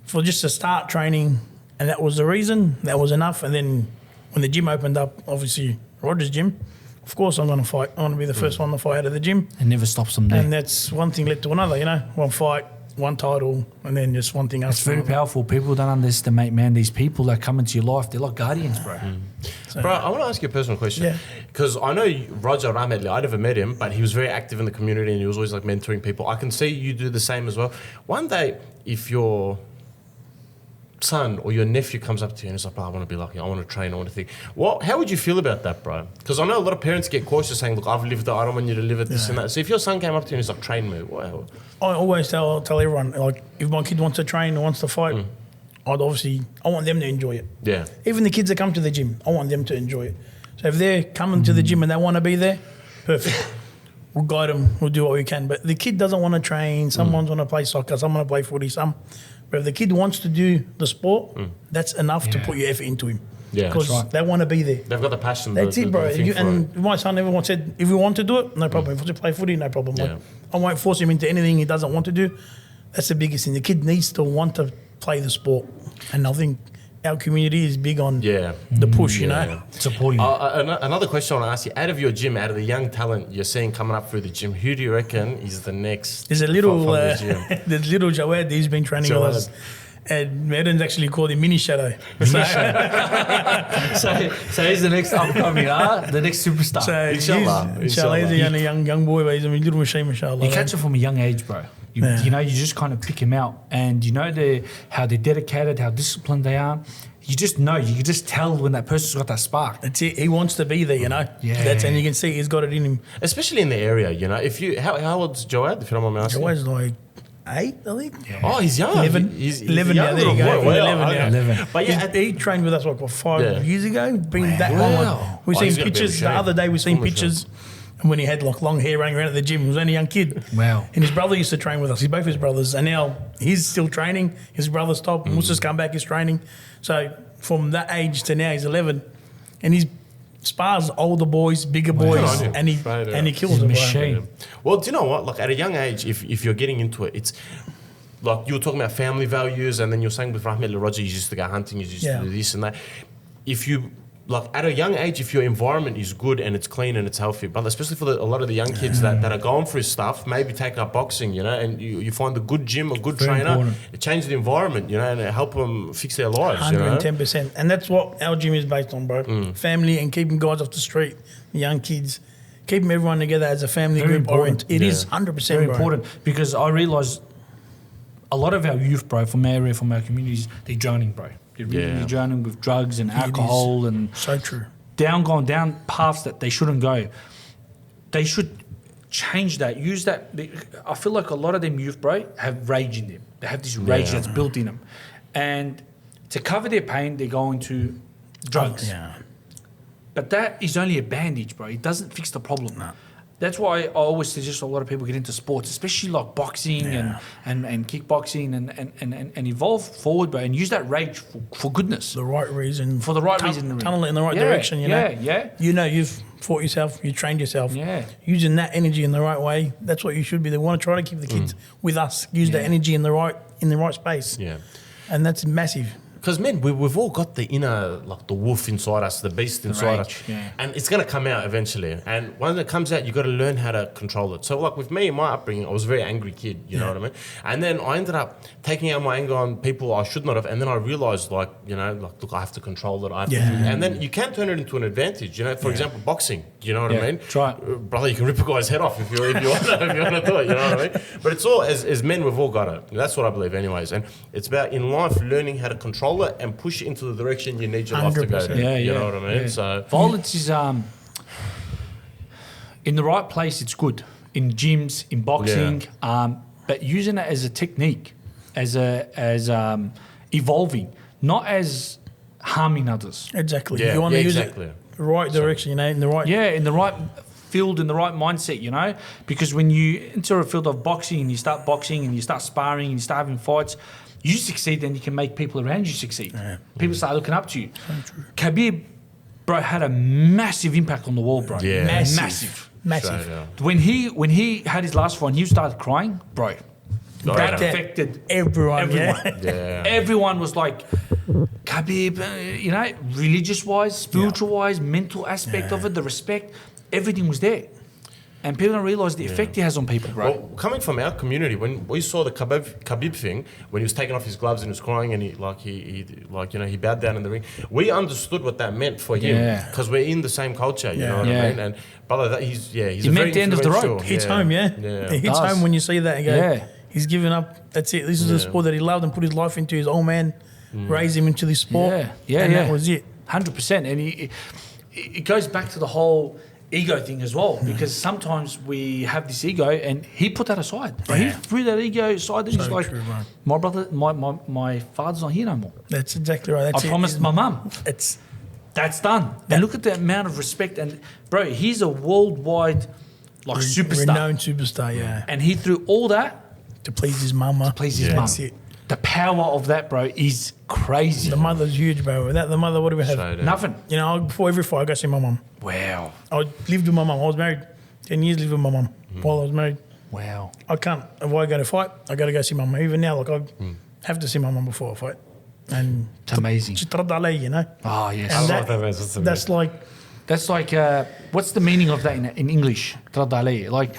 for just to start training, and that was the reason, that was enough. And then when the gym opened up, obviously Roger's gym, of course I'm going to fight. I want to be the first one to fight out of the gym. It never stops them there. And that's one thing led to another, you know. One fight, one title, and then just one thing else. It's very powerful. People don't underestimate, man. These people that come into your life, they're like guardians, bro. So, bro, I want to ask you a personal question. Yeah. Because I know Roger Rahmetli, I never met him, but he was very active in the community and he was always like mentoring people. I can see you do the same as well. One day, if your son or your nephew comes up to you and is like, bro, I want to be like you, I want to train, I want to think. How would you feel about that, bro? Because I know a lot of parents get cautious saying, look, I've lived it, I don't want you to live it, this and that. So if your son came up to you and he's like, train me, wow. I always tell everyone, like, if my kid wants to train or wants to fight, I want them to enjoy it. Yeah. Even the kids that come to the gym, I want them to enjoy it. So if they're coming to the gym and they want to be there, perfect. We'll guide them, we'll do what we can. But the kid doesn't want to train, someone's want to play soccer, someone want to play footy, But if the kid wants to do the sport, that's enough to put your effort into him. Yeah, because they want to be there. They've got the passion. That's it, bro. And my son, everyone said, if you want to do it, no problem. If you want to play footy, no problem. Yeah. Like, I won't force him into anything he doesn't want to do. That's the biggest thing. The kid needs to want to play the sport. And I think our community is big on the push, you know. Supporting. Another question I want to ask you, out of your gym, out of the young talent you're seeing coming up through the gym, who do you reckon is the next? There's a little, from the gym? there's little Jawad, he's been training with us. And Madden's actually called him Mini Shadow. So he's the next upcoming, the next superstar. So Inshallah. He's a young boy, but he's a little machine, mashallah. You catch him from a young age, bro. You know, you just kind of pick him out, and you know how they're dedicated, how disciplined they are. You just know, you can just tell when that person's got that spark. That's it. He wants to be there, you know. Yeah. And you can see he's got it in him. Especially in the area, you know. If you, how old's Joad? If you don't mind me asking. Joad's like 8, I think. Yeah. Oh, he's young. 11. He's 11 young now. There you go. boy. Wow, 11 okay. now. 11. But yeah, he trained with us like 5 years ago. Been that long. We've seen pictures. The other day we seen pictures. And when he had like long hair running around at the gym, he was only a young kid. Wow. And his brother used to train with us. He's both his brothers. And now he's still training. His brother stopped. Musa's come back, he's training. So from that age to now, he's 11. And he's spars older boys, bigger boys, Wow. and he Right, and he yeah. kills He's a them. bro. machine. Well, do you know what? Like at a young age, if you're getting into it, it's like you were talking about family values, and then you're saying with Rahmat Roger, you used to go hunting, you used Yeah. to do this and that. If you like at a young age, if your environment is good and it's clean and it's healthy, but especially for a lot of the young kids that are going through stuff, maybe take up boxing, you know, and you find a good gym, a good Very trainer, important. it changes the environment, you know, and it help them fix their lives, you know. 110%. And that's what our gym is based on, bro. Family and keeping guys off the street, young kids, keeping everyone together as a family Very group. important. It is 100%, Very bro. important because I realise a lot of our youth, bro, from our area, from our communities, they're drowning, bro. They're really Yeah. drowning with drugs and alcohol and So true. going down paths that they shouldn't go. They should change that. Use that. I feel like a lot of them youth, bro, have rage in them. They have this rage that's built in them, and to cover their pain, they're going to drugs. Yeah. But that is only a bandage, bro. It doesn't fix the problem. No. That's why I always suggest a lot of people get into sports, especially like boxing and kickboxing and evolve forward, bro, and use that rage for goodness. The right reason. For the right reason. Tunnel it in the right Yeah, direction, you know? yeah. You know you've fought yourself, you trained yourself. Yeah. Using that energy in the right way, that's what you should be. They want to try to keep the kids with us, use that energy in the right space. Yeah. And that's massive. Because, man, we've all got the inner, like the wolf inside us, the beast inside rage, us. yeah. And it's going to come out eventually. And when it comes out, you got to learn how to control it. So, like with me, my upbringing, I was a very angry kid, you know what I mean? And then I ended up taking out my anger on people I should not have. And then I realized, like, you know, like, look, I have to control it. I have to do and then you can turn it into an advantage, you know? For example, boxing, you know what I mean? Try it. Brother, you can rip a guy's head off if you want to do it, you know what I mean? But it's all, as men, we've all got it. That's what I believe anyways. And it's about, in life, learning how to control it and push it into the direction you need your life to go 100%. to. You know what I mean? Yeah. So violence is in the right place. It's good in gyms, in boxing, but using it as a technique, as evolving, not as harming others. Exactly. Yeah, You want to use exactly. it the right direction, you know, in the right. Yeah, in the right field, in the right mindset, you know, because when you enter a field of boxing and you start boxing and you start sparring and you start having fights, you succeed, then you can make people around you succeed. Yeah. People start looking up to you. Khabib, bro, had a massive impact on the world, bro. Yeah. Massive. Massive. So, yeah. When he had his last fight and he started crying, bro, that affected Everyone. everyone. Yeah. Everyone was like, Khabib, you know, religious-wise, spiritual-wise, mental aspect of it, the respect, everything was there. And people don't realise the effect he has on people, bro. Well, coming from our community, when we saw the Khabib thing, when he was taking off his gloves and he was crying and he bowed down in the ring, we understood what that meant for him Yeah. because we're in the same culture, you know what Yeah. I mean? And brother, he's He a meant very the end of the road. influential- Hits home, yeah. It hits Does. home when you see that and go, Yeah. he's given up. That's it. This is the sport that he loved and put his life into. His old man raised him into this sport. And that was it. 100%. And it goes back to the whole ego thing as well, because sometimes we have this ego, and he put that aside. He threw that ego aside, and he's like, true, bro. my brother, my father's not here no more. That's exactly right. That's I it. promised my mum. It's That's done. And look at the amount of respect. And bro, he's a worldwide superstar. renowned superstar, yeah. And he threw all that To please his mama. please his mum. That's it. The power of that, bro, is crazy. The mother's huge, bro. Without the mother, what do we have? Straight out. Nothing. You know, before every fight, I go see my mum. Wow. I lived with my mum. I was married 10 years, lived with my mum while I was married. Wow. I can't. If I go to fight, I got to go see my mum. Even now, like I have to see my mum before I fight. And It's amazing. she's ترد علي, you know. Oh, yes. And love that message. that's like That's like, what's the meaning of that in English? Trad alayhi. Like,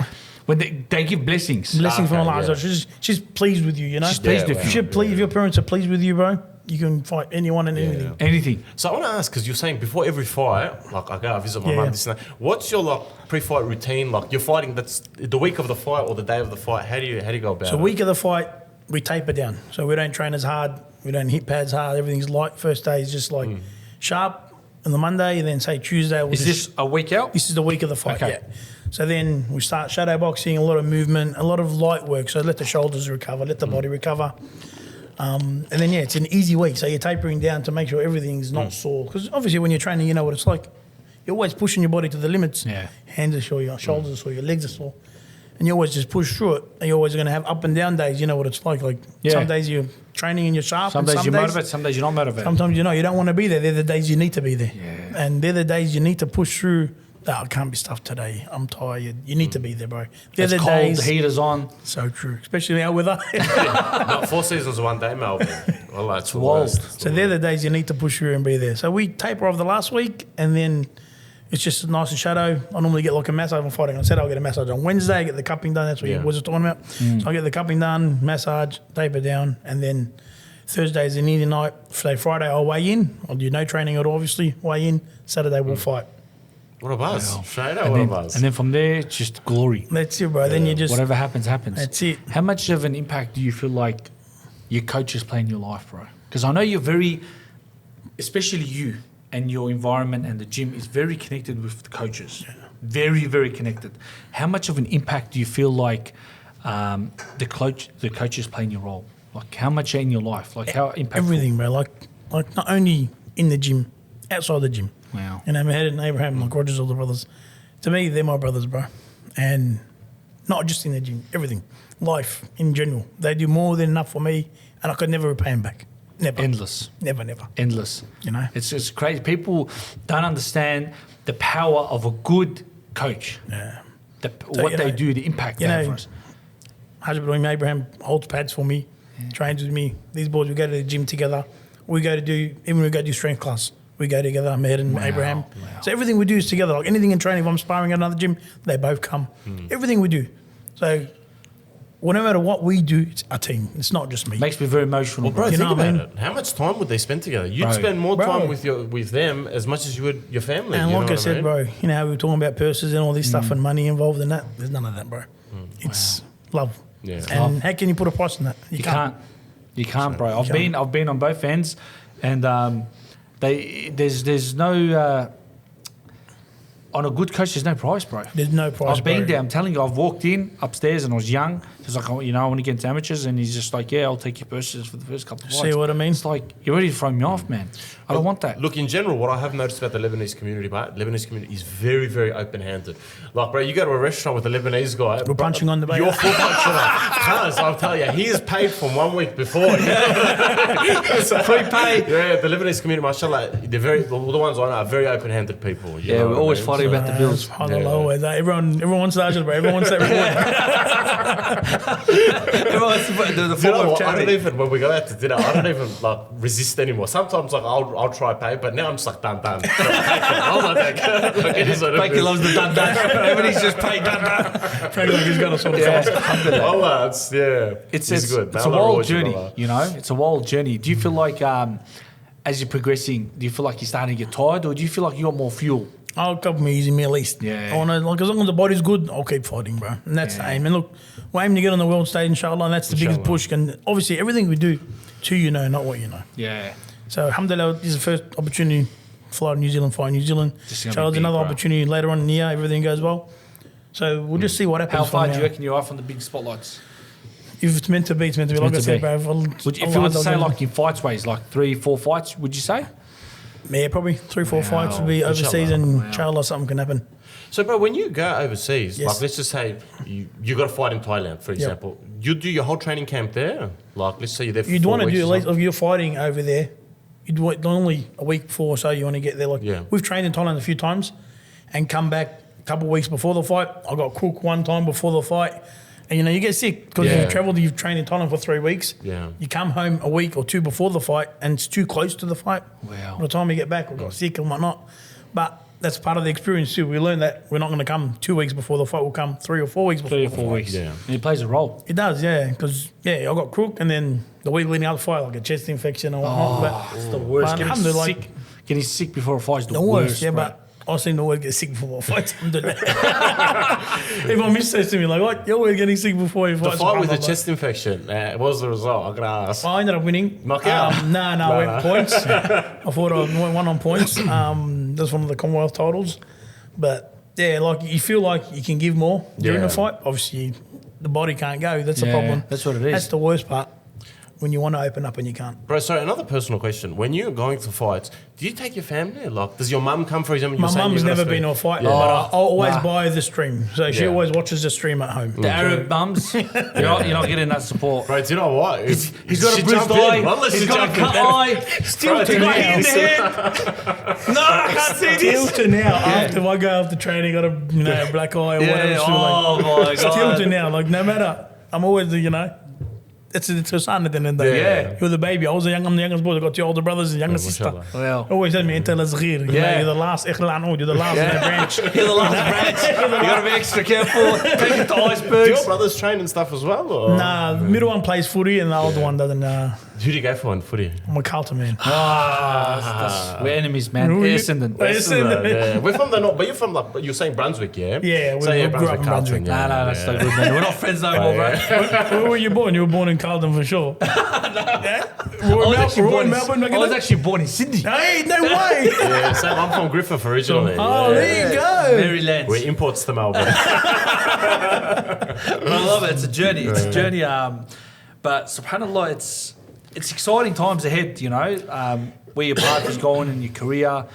when they give blessings. blessing from Okay, Allah. yeah. So she's pleased with you, you know. She's pleased with If you. you're pleased, if your parents are pleased with you, bro, you can fight anyone and anything. Anything. So I want to ask, because you're saying before every fight, like I go visit my mum, this and that. What's your pre-fight routine? Like you're fighting, that's the week of the fight or the day of the fight. How do you go about So it? week of the fight, we taper down. So we don't train as hard. We don't hit pads hard. Everything's light. First day is just like sharp on the Monday, and then say Tuesday. Is this a week out? This is the week of the fight, Okay. yeah. So then we start shadow boxing, a lot of movement, a lot of light work. So let the shoulders recover, let the body recover. And then, yeah, it's an easy week. So you're tapering down to make sure everything's not sore. Because obviously when you're training, you know what it's like. You're always pushing your body to the limits. Yeah. Hands are sore, your shoulders are sore, your legs are sore. and you always just push through it. And you're always going to have up and down days. You know what it's like. Like some days you're training and you're sharp. Some days you're motivated, some days you're not motivated. Sometimes you don't want to be there. They're the days you need to be there. Yeah. And they're the days you need to push through. Oh, I can't be stuffed today. I'm tired. You need to be there, bro. They're It's the cold, days. the heater's on. So true, especially our weather. Not 4 seasons, 1 day, Melbourne. Well, that's the wild. worst. So they're the days you need to push through and be there. So we taper off the last week, and then it's just a nice and shadow. I normally get like a massage on Friday. I said I'll get a massage on Wednesday. I get the cupping done. That's what you was talking about. So I get the cupping done, massage, taper down, and then Thursday's an Indian night. Say Friday I'll weigh in. I'll do no training at all, obviously. Weigh in. Saturday we'll fight. What a buzz. Straight out, And what a then, buzz. and then from there, it's just glory. That's it, bro. Then you just Whatever happens, happens. That's it. How much of an impact do you feel like your coaches play in your life, bro? Because I know you're very, especially you and your environment and the gym is very connected with the coaches. Yeah. Very, very connected. How much of an impact do you feel like the coaches play in your role? Like how much in your life? Like how impactful? everything, bro. Like not only in the gym, outside the gym. Wow. And Ahmad and Abraham, like Roger's older brothers. To me, they're my brothers, bro. And not just in the gym, everything. Life in general. They do more than enough for me, and I could never repay them back. Never. Endless. Never. Endless. You know? It's crazy. People don't understand the power of a good coach. Yeah. What they do, the impact they have for us. Husband Abraham holds pads for me, trains with me. These boys, we go to the gym together. We go to do strength class. We go together, Ahmad and Abraham. Wow. So everything we do is together. Like anything in training, if I'm sparring at another gym, they both come. Everything we do. So well, no matter what we do, it's a team. It's not just me. Makes me very emotional. Well, bro, bro. think know what I about mean? it. How much time would they spend together? You'd Bro. spend more Bro. time with them as much as you would your family. And you know like I what said, mean? bro, you know how we were talking about purses and all this stuff and money involved in that? There's none of that, bro. It's love. Yeah. And Love. how can you put a price on that? You can't. You can't, bro. I've been on both ends, and there's no on a good coach. There's no price, bro. There's no price, I've been bro. there. I'm telling you, I've walked in upstairs and I was young. He's like, oh, I want to get into amateurs, and he's just like, yeah, I'll take your purchases for the first couple of fights. See what I mean? It's like you're ready to throw me off, man. I don't want that. Look, in general, what I have noticed about the Lebanese community, is very, very open-handed. Like, bro, you go to a restaurant with a Lebanese guy. We're punching on the back. You're full punching on. Cuz, I'll tell you, he is paid from 1 week before. It's a free pay. Yeah, the Lebanese community, mashallah, the ones I know are very open-handed people. You Yeah, know we're what I always mean? fighting about the bills. Always. Everyone wants that, bro. Everyone wants that reward. the You know what? I don't even, when we go out to dinner, I don't even like resist anymore. Sometimes like I'll try pay, but now I'm just like done. I'm like that. Like, it is what it Frankie is. loves the dun. Everybody's just paid dun. Frankie, like, he's got a sort of fast. Oh, it's good. It's Man, a I wild reward you, journey, brother. you know. It's a wild journey. Do you feel like as you're progressing, do you feel like you're starting to get tired, or do you feel like you got more fuel? I'll cover me easy, me at least. Yeah. I want to, like, as long as the body's good, I'll keep fighting, bro. And that's the aim. And look, we're aiming to get on the world stage, inshallah, and that's the biggest push. And obviously, everything we do, to you know, not what you know. Yeah. So, alhamdulillah, this is the first opportunity to fly to New Zealand, fight in New Zealand. This is gonna Inshallah, be there's another big, bro. opportunity later on in the year, everything goes well. So, we'll just see what happens. How far from do you now. reckon you are from the big spotlights? If it's meant to be, it's meant to be. Like I meant to said, be. bro. If you were to say like in fights ways, like 3-4 fights, would you say? Yeah, probably 3-4 Wow. fights will be overseas, Inshallah. and Wow. inshallah, something can happen. So, bro, when you go overseas, Yes. like let's just say you got to fight in Thailand, for example, you do your whole training camp there. Like, let's say you're there for You'd 4 want to weeks do or at least, something. if you're fighting over there, you'd want normally a week before or so you want to get there. Like, Yeah. we've trained in Thailand a few times and come back a couple of weeks before the fight. I got cooked one time before the fight. And, you know, you get sick because Yeah. you've travelled, you've trained in Thailand for 3 weeks. Yeah. You come home a week or two before the fight and it's too close to the fight. Wow. By the time we get back, we got sick and whatnot. But that's part of the experience too. We learned that we're not going to come 2 weeks before the fight. We'll come 3 or 4 weeks before 3 or the 4 fight. weeks. Yeah. And it plays a role. It does, yeah. Because, yeah, I got crook and then the week leading up to the fight, like a chest infection or whatnot. But It's the worst. But Getting alhamdulillah, sick, getting sick before a fight is the the worst. worst, yeah, bro. but I seem to always get sick before fights. Everyone says to me, like, what? You're always getting sick before you The fight. fight with the Subhanallah. chest infection, what was the result? I'm going to ask. I ended up winning. Knockout? No, I went points. I thought I won on points. That's one of the Commonwealth titles. But, yeah, like, you feel like you can give more during Yeah. the fight. Obviously, the body can't go. That's the Yeah, problem. that's what it is. That's the worst part. when you want to open up and you can't. Bro, sorry, another personal question. When you're going to fights, do you take your family? Like, does your mum come, for example? My mum's never been to a fight, but I always buy the stream. So she always watches the stream at home. The Arab mums, you're not getting that support. Bro, do you know what? He's got a bruised eye. He's got a cut eye. Still to now. In the head. No, I can't see this. Still to now, after I go after training, got a black eye or whatever. Oh my God. Still to now, like no matter, I'm always it's a son at the end of the day. Yeah. You're the baby. I'm the youngest boy. I got two older brothers and younger sister. Well, Always said me, you're the last. You're the last in the branch. You're the last branch. You got to be extra careful. Take it to icebergs. Do your brothers train and stuff as well? Or? Nah, the middle one plays footy and the older one doesn't. Who do you go for in footy? I'm a Carlton man. We're enemies, man. Essendon. Yeah. We're from the north, but you're from like, you're saying Brunswick, yeah? Yeah, we grew up in Brunswick. No, that's so good, man. We're not friends no more, bro. Where were you born? You were born in Carlton for sure. Yeah? I was actually born in Sydney. Hey, no way. Yeah, so I'm from Griffith originally. Oh, there you go. Maryland. We're imports to Melbourne. I love it. It's a journey. It's a journey. But subhanAllah, it's exciting times ahead, where your path is going in your career.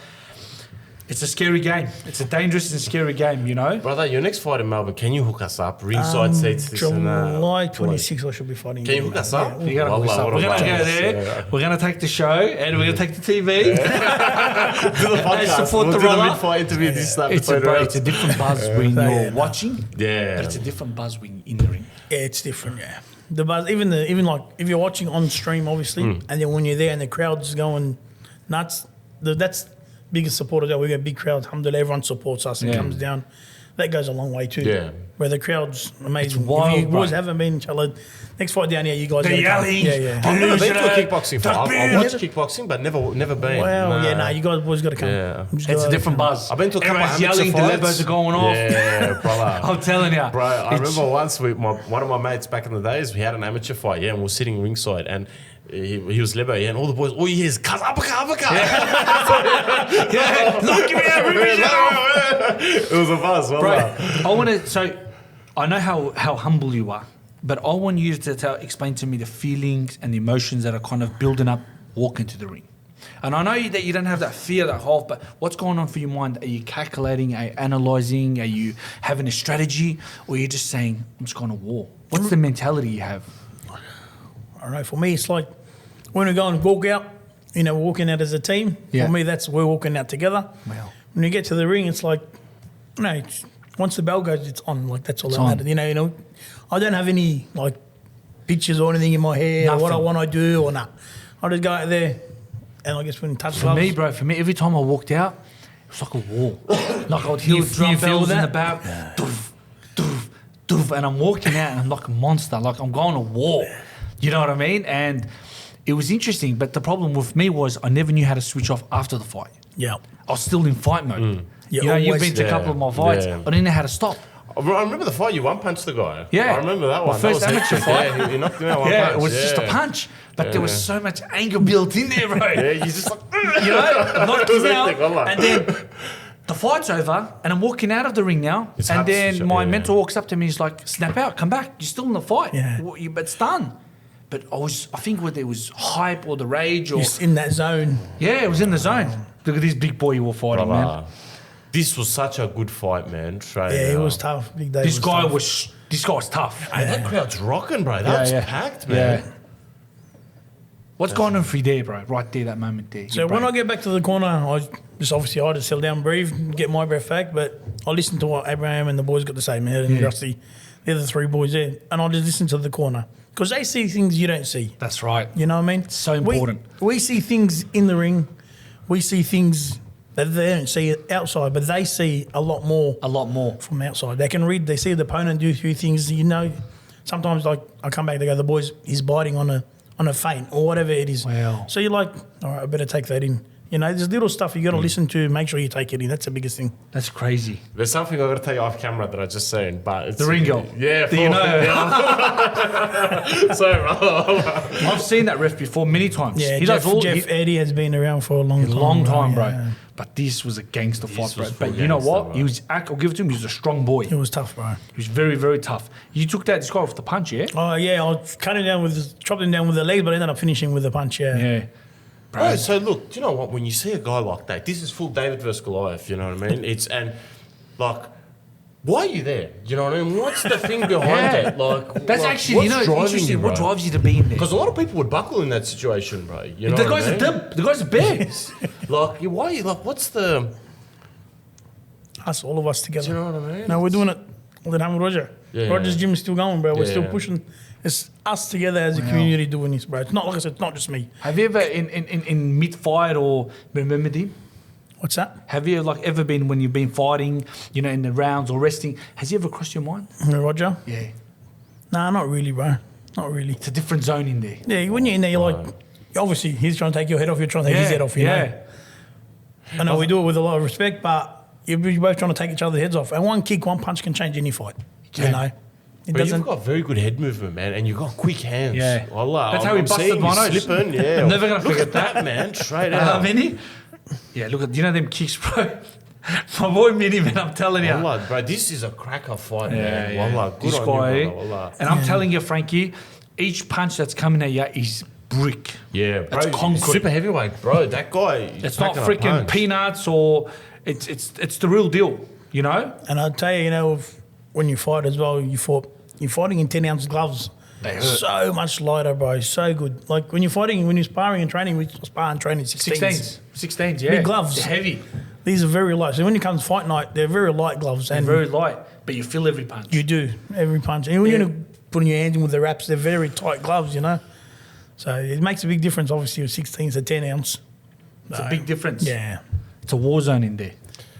It's a scary game. It's a dangerous and scary game, Brother, your next fight in Melbourne, can you hook us up? Ringside seats, this and that. July 26th, I should be fighting. Can you hook us up? You gotta hook us up. We're going to go there. We're going to take the show and we're going to take the TV. Do the podcast. Support We'll the do runner. the mid-fight interview. This It's a different buzz when you're watching. Yeah. But it's a different buzz when you're in the ring. Yeah, it's different, yeah. The buzz, even like if you're watching on stream, obviously, and then when you're there and the crowd's going nuts, that's biggest support as well. We got big crowds. Alhamdulillah, everyone supports us and comes down. That goes a long way too. Yeah. Where the crowd's amazing. It's wild, if you boys bro. haven't been, inshallah, next fight down here, you guys The gotta come. yelling. Yeah. I've never been to a kickboxing fight. I've watched kickboxing, but never been. Well, you guys boys got to come. Yeah. It's a different buzz. I've been to a couple of Everyone's amateur yelling, fights. the Lebos are going off. Yeah, brother. I'm telling you. Bro, I remember once one of my mates back in the days, we had an amateur fight, and we were sitting ringside, and he was Lebo, and all the boys, all you hear is, uppercut. Look at me out, It was a buzz, bro. I know how humble you are, but I want you to explain to me the feelings and the emotions that are kind of building up walking to the ring. And I know that you don't have that fear, that half, but what's going on for your mind? Are you calculating, are you analysing, are you having a strategy, or are you just saying, I'm just going to war? What's the mentality you have? I don't know. For me, it's like when we go and walk out, we're walking out as a team. Yeah. For me, we're walking out together. Wow. When you get to the ring, it's like, once the bell goes, it's on. Like that's all that matters. I don't have any like pictures or anything in my head or what I want to do or not. I just go out there and I guess when touch gloves. For me, every time I walked out, it was like a war. Like I'd hear drum bells in the back, doof, doof, doof, and I'm walking out and I'm like a monster. Like I'm going to war. You know what I mean? And it was interesting, but the problem with me was I never knew how to switch off after the fight. Yeah. I was still in fight mode. You've been to a couple of my fights. I didn't know how to stop. I remember the fight, you one-punched the guy. Yeah. I remember that one. My first amateur fight. Yeah, he knocked him out one punch. Yeah, it was just a punch. But there was so much anger built in there, bro. Yeah, you just like... knocked him out. And then the fight's over, and I'm walking out of the ring now. And then my mentor walks up to me, he's like, snap out, come back. You're still in the fight. Yeah. But it's done. But I think whether it was hype or the rage or... Just in that zone. Yeah, it was in the zone. Look at this big boy you were fighting, man. This was such a good fight, man. It was tough. Big day. This guy was tough. Hey, that crowd's rocking, bro. That was packed, man. Yeah. What's going on for you there, bro? Right there, that moment there. So when I get back to the corner, I just settle down, breathe, get my breath back. But I listen to what Abraham and the boys got to say, man, and Rusty, they're the three boys there, and I just listen to the corner because they see things you don't see. That's right. You know what I mean? It's so important. We see things in the ring. We see things that they don't see outside, but they see a lot more. A lot more. From outside. They can read, they see the opponent do a few things, sometimes like I come back, they go, the boys, he's biting on a feint or whatever it is. Wow. So you're like, all right, I better take that in. You know, there's little stuff you got to listen to, make sure you take it in. That's the biggest thing. That's crazy. There's something I got to tell you off camera that I just seen, but it's The ring girl. Yeah, Do you know? So, I've seen that ref before many times. Yeah, he Jeff, does all. Jeff Eddie has been around for a long time. bro. Yeah. But this was a gangster fight, bro. was But full you know gangster, what? bro. He was. I'll give it to him. He was a strong boy. It was tough, bro. He was very, very tough. You took this guy off the punch, yeah? Oh, yeah, I cut him down chopped him down with the legs, but I ended up finishing with a punch, Yeah. Bro, so look, do you know what? When you see a guy like that, this is full David versus Goliath, you know what I mean? Why are you there? You know what I mean? What's the thing behind it? Like, That's actually, what's driving interesting. you, bro? What drives you to be in there? Because a lot of people would buckle in that situation, bro. You know The what guy's I mean? a dip. The guy's a bear. Like, why? Like, what's the? Us, all of us together. Do you know what I mean? No, we're doing it all the time with Roger. Yeah. Roger's gym is still going, bro. We're still Yeah. pushing. It's us together as a community doing this, bro. It's not, like I said, it's not just me. Have you ever in mid-fight or remembered him? What's that? Have you ever been when you've been fighting, in the rounds or resting? Has he ever crossed your mind? Roger? Yeah. Nah, not really, bro. Not really. It's a different zone in there. Yeah, when you're in there, you're like, obviously, he's trying to take your head off, you're trying to take his head off, you know? I know we do it with a lot of respect, but you're both trying to take each other's heads off. And one kick, one punch can change any fight. You know? It But doesn't. you've got very good head movement, man, and you've got quick hands. Yeah. Wallah, That's how he I'm busted seeing you my nose. slipping, yeah. I'm never gonna Look forget at that, man. Straight out. Mini? Yeah, look at, them kicks, bro? My boy Mini, man, I'm telling you. Wallah, bro, this is a cracker fight, Yeah, man. yeah. Wallah, good This on guy, you, brother. Wallah. and I'm telling you, Frankie, each punch that's coming at you is brick. Yeah, bro. It's concrete. Super heavyweight, bro. That guy. It's not packing a freaking punch. peanuts or it's the real deal, you know? And I'll tell you, when you fight as well, you're fighting in 10-ounce gloves. They hurt. So much lighter, bro. So good. Like when you're sparring and training, we spar and training 16s. 16s, yeah. Big gloves. They're heavy. These are very light. So when it comes to fight night, they're very light gloves. They're And very light, but you feel every punch. you do, every punch. And when you're putting your hands in with the wraps, they're very tight gloves, you know? So it makes a big difference, obviously, with 16s to 10 ounce. It's a big difference. Yeah. It's a war zone in there.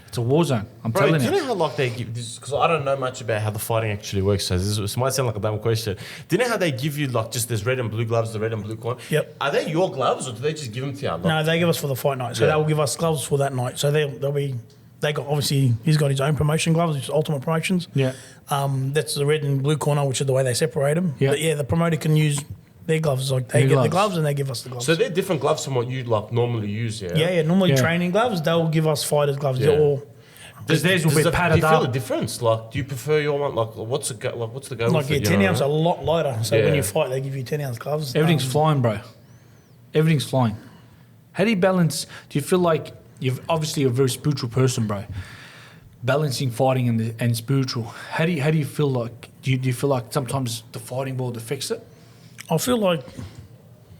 It's a war zone. I'm Bro, telling do you. you know how they give this? Because I don't know much about how the fighting actually works. So this might sound like a dumb question. Do you know how they give you just there's red and blue gloves, the red and blue corner? Yep. Are they your gloves or do they just give them to you? No, they give us for the fight night. So Yeah. they'll give us gloves for that night. So he's got his own promotion gloves, which is Ultimate Promotions. Yeah. That's the red and blue corner, which is the way they separate them. Yeah. But yeah, the promoter can use their gloves. Like they Their get the gloves. gloves and they give us the gloves. So they're different gloves from what you normally use, yeah? yeah. Normally Yeah. training gloves, they'll give us fighters gloves. Yeah. Or Because theirs will be Do padded you feel the up. difference? Like, do you prefer your one? Like, what's the go like with yeah, it, you 10 know ounce what a I mean? lot lighter. So when Yeah. you fight, they give you 10-ounce gloves. Everything's flying, bro. Everything's flying. How do you balance? Do you feel like you're obviously a very spiritual person, bro? Balancing fighting and spiritual. How do you feel like? Do you feel like sometimes the fighting world affects it? I feel like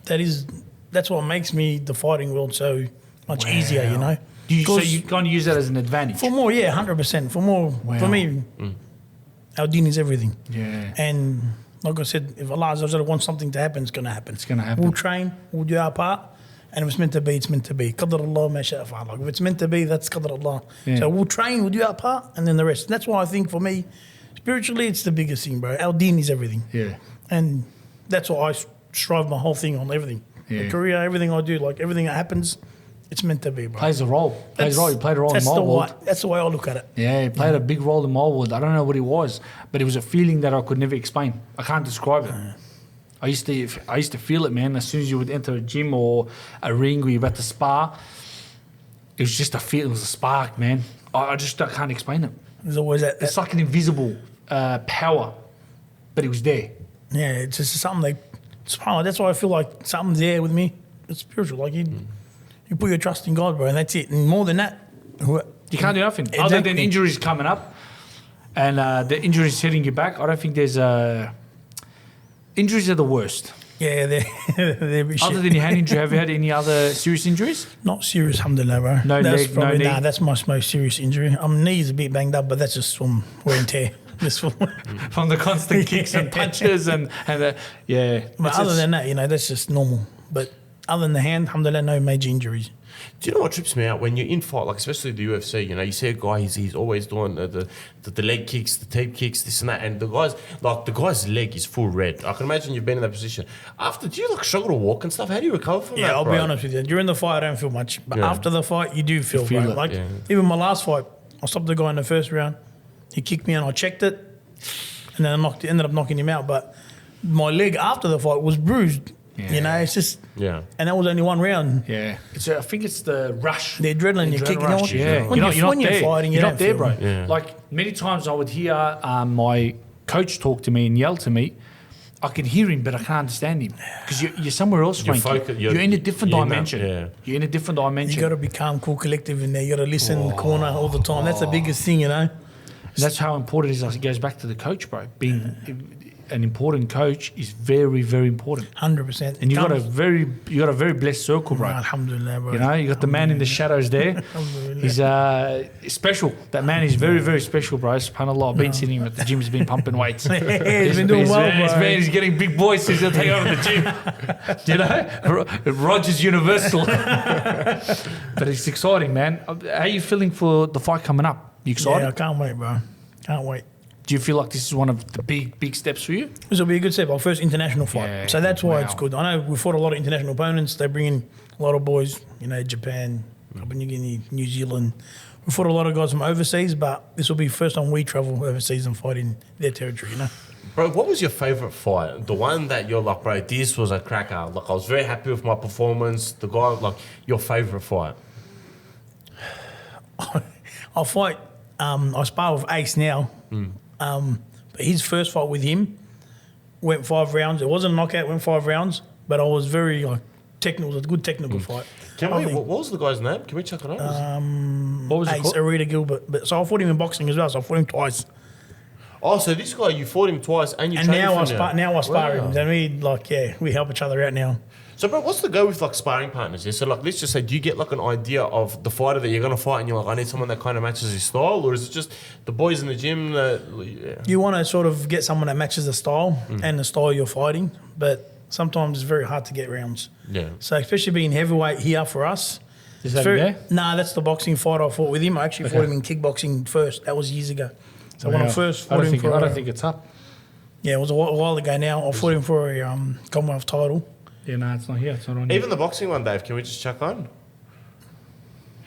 that's what makes me the fighting world so much easier, you know. So 'Cause you kind of use that as an advantage. for more, yeah, 100%. For more, Wow. for me, our deen is everything. Yeah. And like I said, if Allah Azza wa Jalla wants something to happen, it's going to happen. It's gonna happen. We'll train, we'll do our part, and if it's meant to be, it's meant to be. Qadr Allah ma sha'a fa'al. Like, if it's meant to be, that's Qadr Allah. Yeah. So we'll train, we'll do our part, and then the rest. That's why I think for me, spiritually, it's the biggest thing, bro. Our deen is everything. Yeah. And that's what I strive my whole thing on, everything. Yeah. My career, everything I do, like everything that happens, it's meant to be, bro. Plays a role. Plays a role. He played a role in That's my the world. way, that's the way I look at it. Yeah, he played a big role in my world. I don't know what it was, but it was a feeling that I could never explain. I can't describe it. I used to feel it, man. As soon as you would enter a gym or a ring where you're about to spar, it was just a feel. It was a spark, man. I can't explain it. There's always that It's like an invisible power, but it was there. yeah, it's just something subhanAllah, that's why I feel like something's there with me. It's spiritual. Like you put your trust in God, bro, and that's it. And more than that, You can't do nothing other than Exactly. injuries coming up, and the injuries setting you back. I don't think there's injuries are the worst. yeah, they're Other than your hand injury, have you had any other serious injuries? not serious, alhamdulillah, bro. No that's leg, no probably, knee? Nah, that's my most serious injury. Knee's a bit banged up, but that's just from wear and tear. Just from, From the constant kicks and punches and yeah. but other than that, that's just normal. But other than the hand, alhamdulillah, no major injuries. Do you know what trips me out when you're in fight, like especially the UFC? You know, you see a guy, he's always doing the leg kicks, the tape kicks, this and that, and the guy's leg is full red. I can imagine you've been in that position. After, do you like struggle to walk and stuff? How do you recover from that? Yeah, I'll bro? be honest with you. During the fight, I don't feel much, but after the fight, you do feel, feel bro. it, Like yeah. even my last fight, I stopped the guy in the first round. He kicked me and I checked it, and then I ended up knocking him out. But my leg after the fight was bruised. You know, it's just and that was only one round. Yeah, I think it's the rush, the adrenaline you're kicking. rush. You know, When you're there. Fighting, you're you not there, don't bro. feel it. Yeah. Like many times I would hear my coach talk to me and yell to me. I can hear him, but I can't understand him because you're somewhere else, Frankie. You're in a different dimension. You're in a different dimension. You got to be calm, cool, collective in there. You got to listen in the corner all the time. That's the biggest thing, you know. And that's how important it is. It goes back to the coach, bro. Being an important coach is very, very important. 100%. And you got a very blessed circle, bro. Alhamdulillah, bro. You know, you got the man in the shadows there. He's special. That man is very, very special, bro. SubhanAllah. I've been sitting him at the gym. He's been pumping weights. He's been doing well, bro. He's getting big boys. He's going to take over the gym. You know? Roger's Universal. But it's exciting, man. How are you feeling for the fight coming up? You excited? Yeah, I can't wait, bro. Can't wait. Do you feel like this is one of the big steps for you? This will be a good step. Our first international fight. Yeah, so that's why wow. it's good. I know we fought a lot of international opponents. They bring in a lot of boys, you know, Japan, Papua New Guinea, New Zealand. We fought a lot of guys from overseas, but this will be the first time we travel overseas and fight in their territory, you know. Bro, what was your favourite fight? The one that you're like, bro, this was a cracker. Like, I was very happy with my performance. The guy, like, your favourite fight? I'll fight, I spar with Ace now. But his first fight with him went 5 rounds. It wasn't a knockout, it went 5 rounds, but I was very technical. It was a good technical fight. What was the guy's name? Can we check it out? What was it Ace, called? Arita Gilbert. But so I fought him in boxing as well, so I fought him twice. Oh, so this guy, you fought him twice and you And trained now I him spar Wow. him. And we help each other out now. So, bro, what's the go with like sparring partners? Yeah? So, like, let's just say, do you get like an idea of the fighter that you're gonna fight, and you're like, I need someone that kind of matches his style, or is it just the boys in the gym that? You want to sort of get someone that matches the style and the style you're fighting, but sometimes it's very hard to get rounds. Yeah. So especially being heavyweight here for us. Is that there? Nah, that's the boxing fight I fought with him. I actually fought him in kickboxing first. That was years ago. So when I first fought him I don't think it's up. Yeah, it was a while ago now. I fought him for a Commonwealth title. Yeah, no, it's not here. It's not on Even the boxing one, Dave, can we just check on?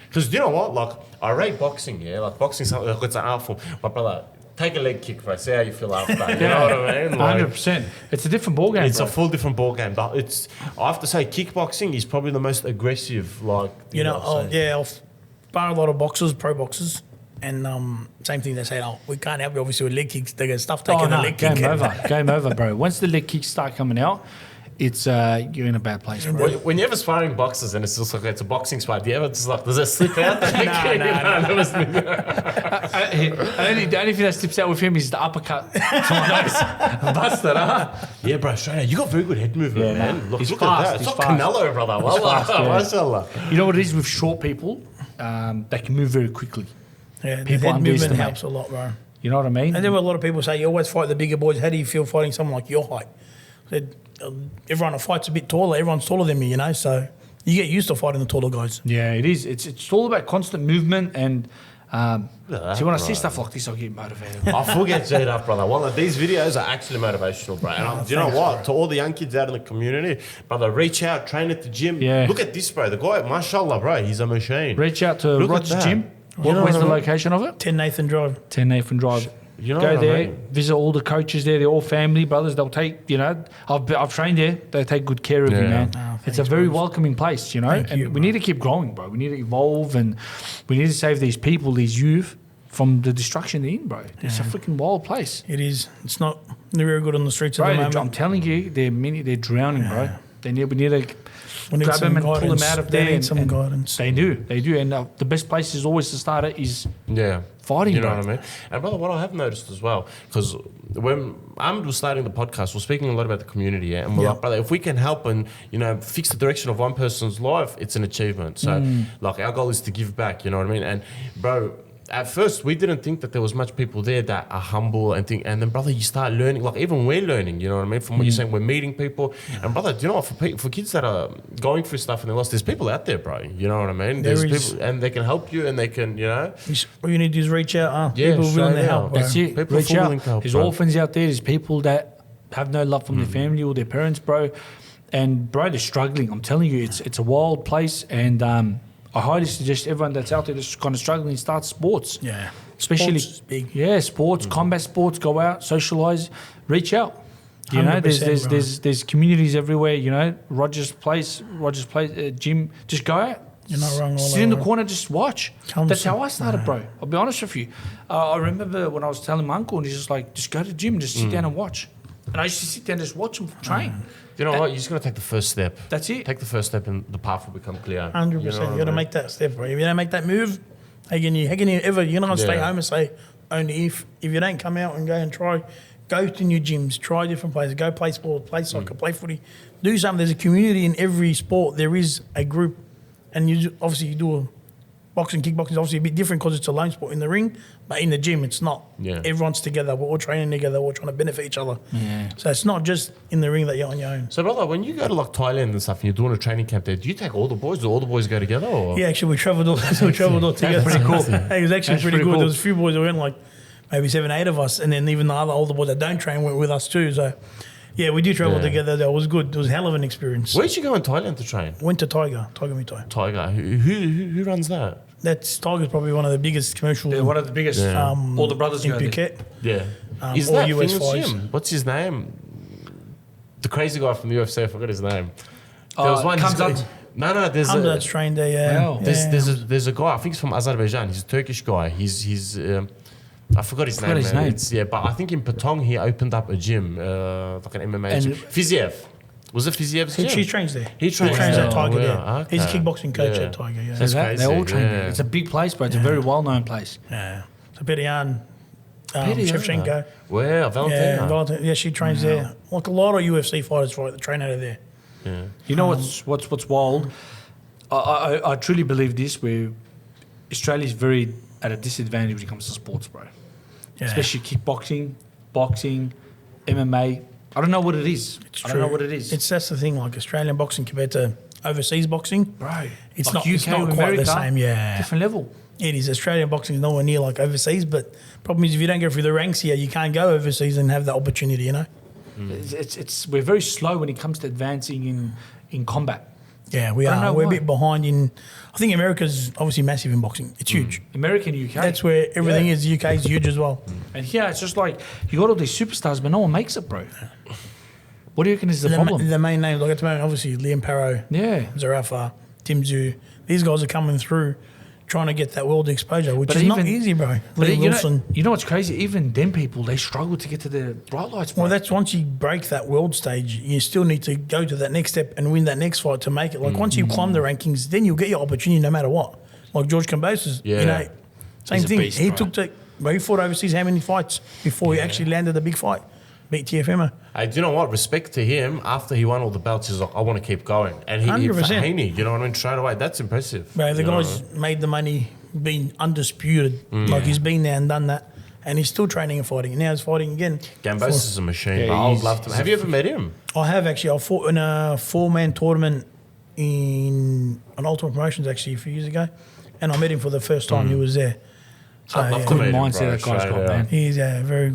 Because you know what? Like, I rate boxing, yeah? Like, boxing, like, it's an art form. My brother, take a leg kick, bro. See how you feel after that. You know what I mean? Like, 100%. It's a different ballgame. it's a full different ball game. But I have to say, kickboxing is probably the most aggressive, like, I'll spar a lot of boxers, pro boxers. And same thing, they say, we can't help you obviously with leg kicks. They get stuff taking the leg kick. Game over, bro. Once the leg kicks start coming out, it's you're in a bad place, bro. When you're ever sparring boxers and it's just like it's a boxing spar, do you ever just like, does it slip out? The only thing that slips out with him is the uppercut. Busted, huh? Yeah, bro, straight out. You got very good head movement, man. Look He's at fast, that. It's he's like fast. Canelo, brother. Mashallah. You know what it is with short people? They can move very quickly. Yeah, the People head movement underestimate. helps a lot, bro. You know what I mean? And then a lot of people say, you always fight the bigger boys. How do you feel fighting someone like your height? I said, everyone I fight's a bit taller. Everyone's taller than me, you know, so you get used to fighting the taller guys. Yeah, it is. It's all about constant movement and that, so when I see bro. stuff like this, I get motivated. I full get G'd up, brother. Well, these videos are actually motivational, bro. And do you know thanks, what? bro. To all the young kids out in the community, brother, reach out, train at the gym. Yeah. Look at this, bro. The guy, mashallah, bro, he's a machine. Reach out to Look at Rod's that. gym. You know Where's what the I mean? location of it? 10 Nathan Drive. 10 Nathan Drive. You know Go what I there, mean? visit all the coaches there. They're all family brothers. They'll take, I've trained there. They take good care of you, Yeah. man. Oh, It's a thanks, very boys. welcoming place, and you, we need to keep growing, bro. We need to evolve, and we need to save these people, these youth, from the destruction they're in, bro. It's a freaking wild place, It is. It's not very good on the streets bro. at the I'm moment. telling you, they're drowning, bro. We need to We need grab some them and pull them guidance. out of They there. need some guidance. They do, and the best place is always to start it is Yeah. fighting, You know bro. what I mean? And brother, what I have noticed as well, because when Ahmad was starting the podcast, we're speaking a lot about the community, yeah? And we're like, brother, if we can help and, fix the direction of one person's life, it's an achievement. So, like, our goal is to give back, you know what I mean? And, bro, at first we didn't think that there was much people there that are humble and think, and then brother, you start learning. Like even we're learning, you know what I mean? From what you're saying, we're meeting people, and brother, do you know what? For kids that are going through stuff and they're lost, there's people out there, bro. You know what I mean? There's people, and they can help you, and they can, you know. All you need to do is reach out. Yeah, people willing to help. Bro. That's it. People Reach are out. willing to help, There's bro. orphans out there. There's people that have no love from their family or their parents, bro. And bro, they're struggling. I'm telling you, it's a wild place, and I highly suggest everyone that's out there that's kind of struggling start sports. Yeah. Especially Sports is big. Yeah, sports, combat sports. Go out, socialize, reach out. You know, 100%, there's communities everywhere. You know, Rogers Place, gym. Just go out. You're not wrong. Sit in the corner, just watch. Come That's sit- how I started, bro. I'll be honest with you. I remember when I was telling my uncle, and he's just like, just go to the gym, just sit down and watch. And I used to sit down and just watch him train. You know what? You just got to take the first step. That's it. Take the first step, and the path will become clear. 100%. You got to make that step, bro. If you don't make that move, how can you ever? You're not gonna stay home and say only if you don't come out and go and try. Go to new gyms, try different places, go play sport, play soccer, play footy, do something. There's a community in every sport. There is a group, and you do a boxing, kickboxing is obviously a bit different because it's a lone sport in the ring, but in the gym it's not. Yeah. Everyone's together. We're all training together. We're trying to benefit each other. Yeah. So it's not just in the ring that you're on your own. So, brother, when you go to like Thailand and stuff, and you're doing a training camp there, do you take all the boys? Do all the boys go together? Or? Yeah, actually, we travelled all together. pretty cool. It was actually pretty pretty cool. cool. There was a few boys that went, like maybe 7, 8 of us, and then even the other older boys that don't train went with us too. So, yeah, we do travel together. That was good. It was a hell of an experience. Where'd you go in Thailand to train? Went to Tiger Muay Thai. Tiger. Who runs that? Tiger's probably one of the biggest commercial. They're one of the biggest. All the brothers in go there. Phuket. Yeah. Is all that US famous fights. gym? What's his name? The crazy guy from the UFC. I forgot his name. There was one. Comes up. No. There's Hamzat's trained there. Yeah. Wow. there's a guy. I think he's from Azerbaijan. He's a Turkish guy. He's I forgot his name. his man. name. But I think in Patong he opened up a gym, like an MMA And- gym. Fiziev. Was it Fiziev's gym? She trains there. He trains at there. Tiger. Yeah, He's a okay. kickboxing coach Yeah. at Tiger. Yeah. That's They crazy. all train there. Yeah. It's a big place, but it's a very well-known place. Yeah. So Petian, Petian. Shevchenko. Well, Valentina. Yeah, Valentina. Yeah, she trains there. Like a lot of UFC fighters train out of there. Yeah. You know what's wild? I truly believe this. Where Australia's very at a disadvantage when it comes to sports, bro. Yeah. Especially kickboxing, boxing, MMA. I don't know what it is. I don't know what it is. That's the thing. Like Australian boxing compared to overseas boxing, bro. it's like not. It's UK not or quite America, the same. Yeah, different level. it is. Australian boxing is nowhere near like overseas. But problem is, if you don't go through the ranks here, you can't go overseas and have that opportunity. You know. It's we're very slow when it comes to advancing in combat. Yeah, we I don't are. know We're why. a bit behind in. I think America's obviously massive in boxing. It's huge. American UK. That's where everything is. UK is huge as well. And here it's just like you got all these superstars, but no one makes it, bro. What do you reckon is the problem? The main names, like at the moment, obviously Liam Parrow, Yeah. Zarafa, Tim Tszyu. These guys are coming through, trying to get that world exposure, which But is not even- easy, bro. But Liam Wilson. you know what's crazy? Even them people, they struggle to get to the bright lights, bro. Well, that's once you break that world stage, you still need to go to that next step and win that next fight to make it. Like once you climb the rankings, then you'll get your opportunity no matter what. Like George Kambosos, Yeah. you know, same He's a thing. beast, He bro. he fought overseas how many fights before he actually landed a big fight, beat TFMer. Hey, do you know what? Respect to him. After he won all the belts, he's like, I want to keep going. And he 100%. Haney, you know what I mean? Straight away, that's impressive. Bro, the You know guy's made the money, been undisputed. Like he's been there and done that. And he's still training and fighting. And now he's fighting again. Gambos is a machine. Yeah, bro. I would he's- love to. Have you ever met him? I have actually. I fought in a 4-man tournament in an Ultimate Promotions actually a few years ago. And I met him for the first time. He was there. So, I'd love yeah. to meet Good him, mindset bro, that guy's straight got, out. man. He's very.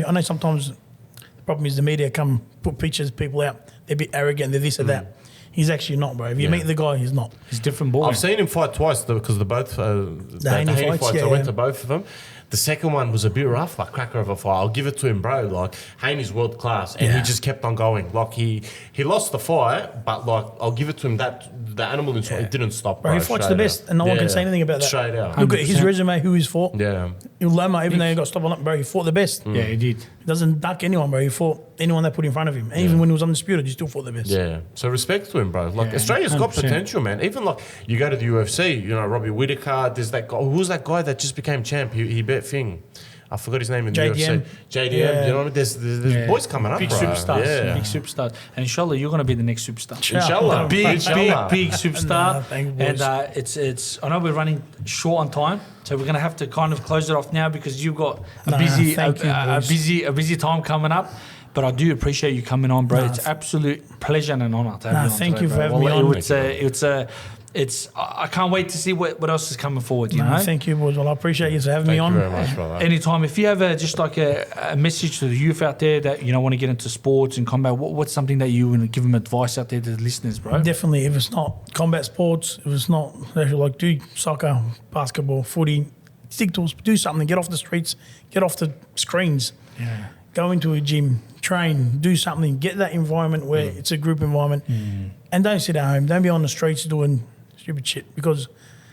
I know sometimes the problem is the media come put pictures of people out. They're a bit arrogant. They're this or that. He's actually not, bro. If you Yeah. meet the guy, he's not. It's a different ball. I've seen him fight twice because the both the Haney Haney fights, fights. yeah, I went yeah. to both of them. The second one was a bit rough, like cracker of a fight. I'll give it to him, bro. Like Haney's world class, and he Yeah. just kept on going. Like he lost the fight, but like I'll give it to him that the animal inside it didn't stop. Bro, he fights the straight best, out. and no one can say anything about that. Straight out. Look at his 100%. resume, who he's fought. Yeah. Loma, even though he got stopped on it, bro, he fought the best. yeah, he did. He doesn't duck anyone, bro. He fought anyone that put in front of him. And even when he was undisputed, he still fought the best. Yeah, so respect to him, bro. Like Yeah, Australia's got 100%. potential, man. Even like you go to the UFC, you know Robbie Whittaker. There's that guy. Who's that guy that just became champ? He beat Fing. I forgot his name in JDM. the UFC. JDM, Yeah. you know what I mean? There's boys coming up, Big bro. superstars. Yeah. Big superstars. And inshallah, you're going to be the next superstar. Inshallah. Big superstar. Nah, thank you, And boys. it's. I know we're running short on time, so we're going to have to kind of close it off now because you've got a Nah, busy, thank you, boys. busy time coming up. But I do appreciate you coming on, bro. Nah, it's absolute pleasure and an honor to have Nah, you on thank today, you for bro. having me on. It's. I can't wait to see what else is coming forward. You know. Thank you, boys. Well, I appreciate you for having me Thank on. you very much, brother. Anytime, if you have just like a message to the youth out there that want to get into sports and combat, what's something that you want to give them advice out there to the listeners, bro? Definitely, if it's not combat sports, if it's not like do soccer, basketball, footy, stick to do something. Get off the streets, get off the screens. Yeah. Go into a gym, train, do something. Get that environment where it's a group environment, and don't sit at home. Don't be on the streets doing stupid shit because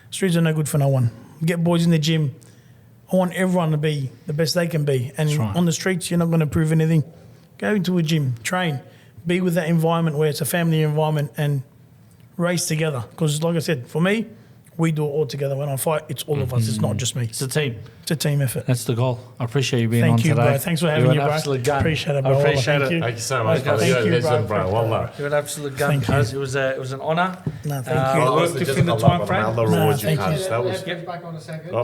streets are no good for no one. Get boys in the gym. I want everyone to be the best they can be, and right. on the streets you're not going to prove anything. Go into a gym, train, be with that environment where it's a family environment, and race together. Because like I said, for me, we do it all together. When I fight, it's all of us. It's not just me. It's a team. It's a team effort. That's the goal. I appreciate you being Thank on you, today. bro. Thanks for having You're me, an bro. absolute gun. Appreciate it, bro. I appreciate Thank it. you. Thank you so much, Okay, brother. thank You're a you, legend, bro. bro. Wallah. You're an absolute gun. Thank you. Cuz. It was an honour. No, thank Uh, you. well, Honestly, within the just time Allah, frame. Allah Nah, rewards you, thank you. cuz. That was Get back on a second. Oh,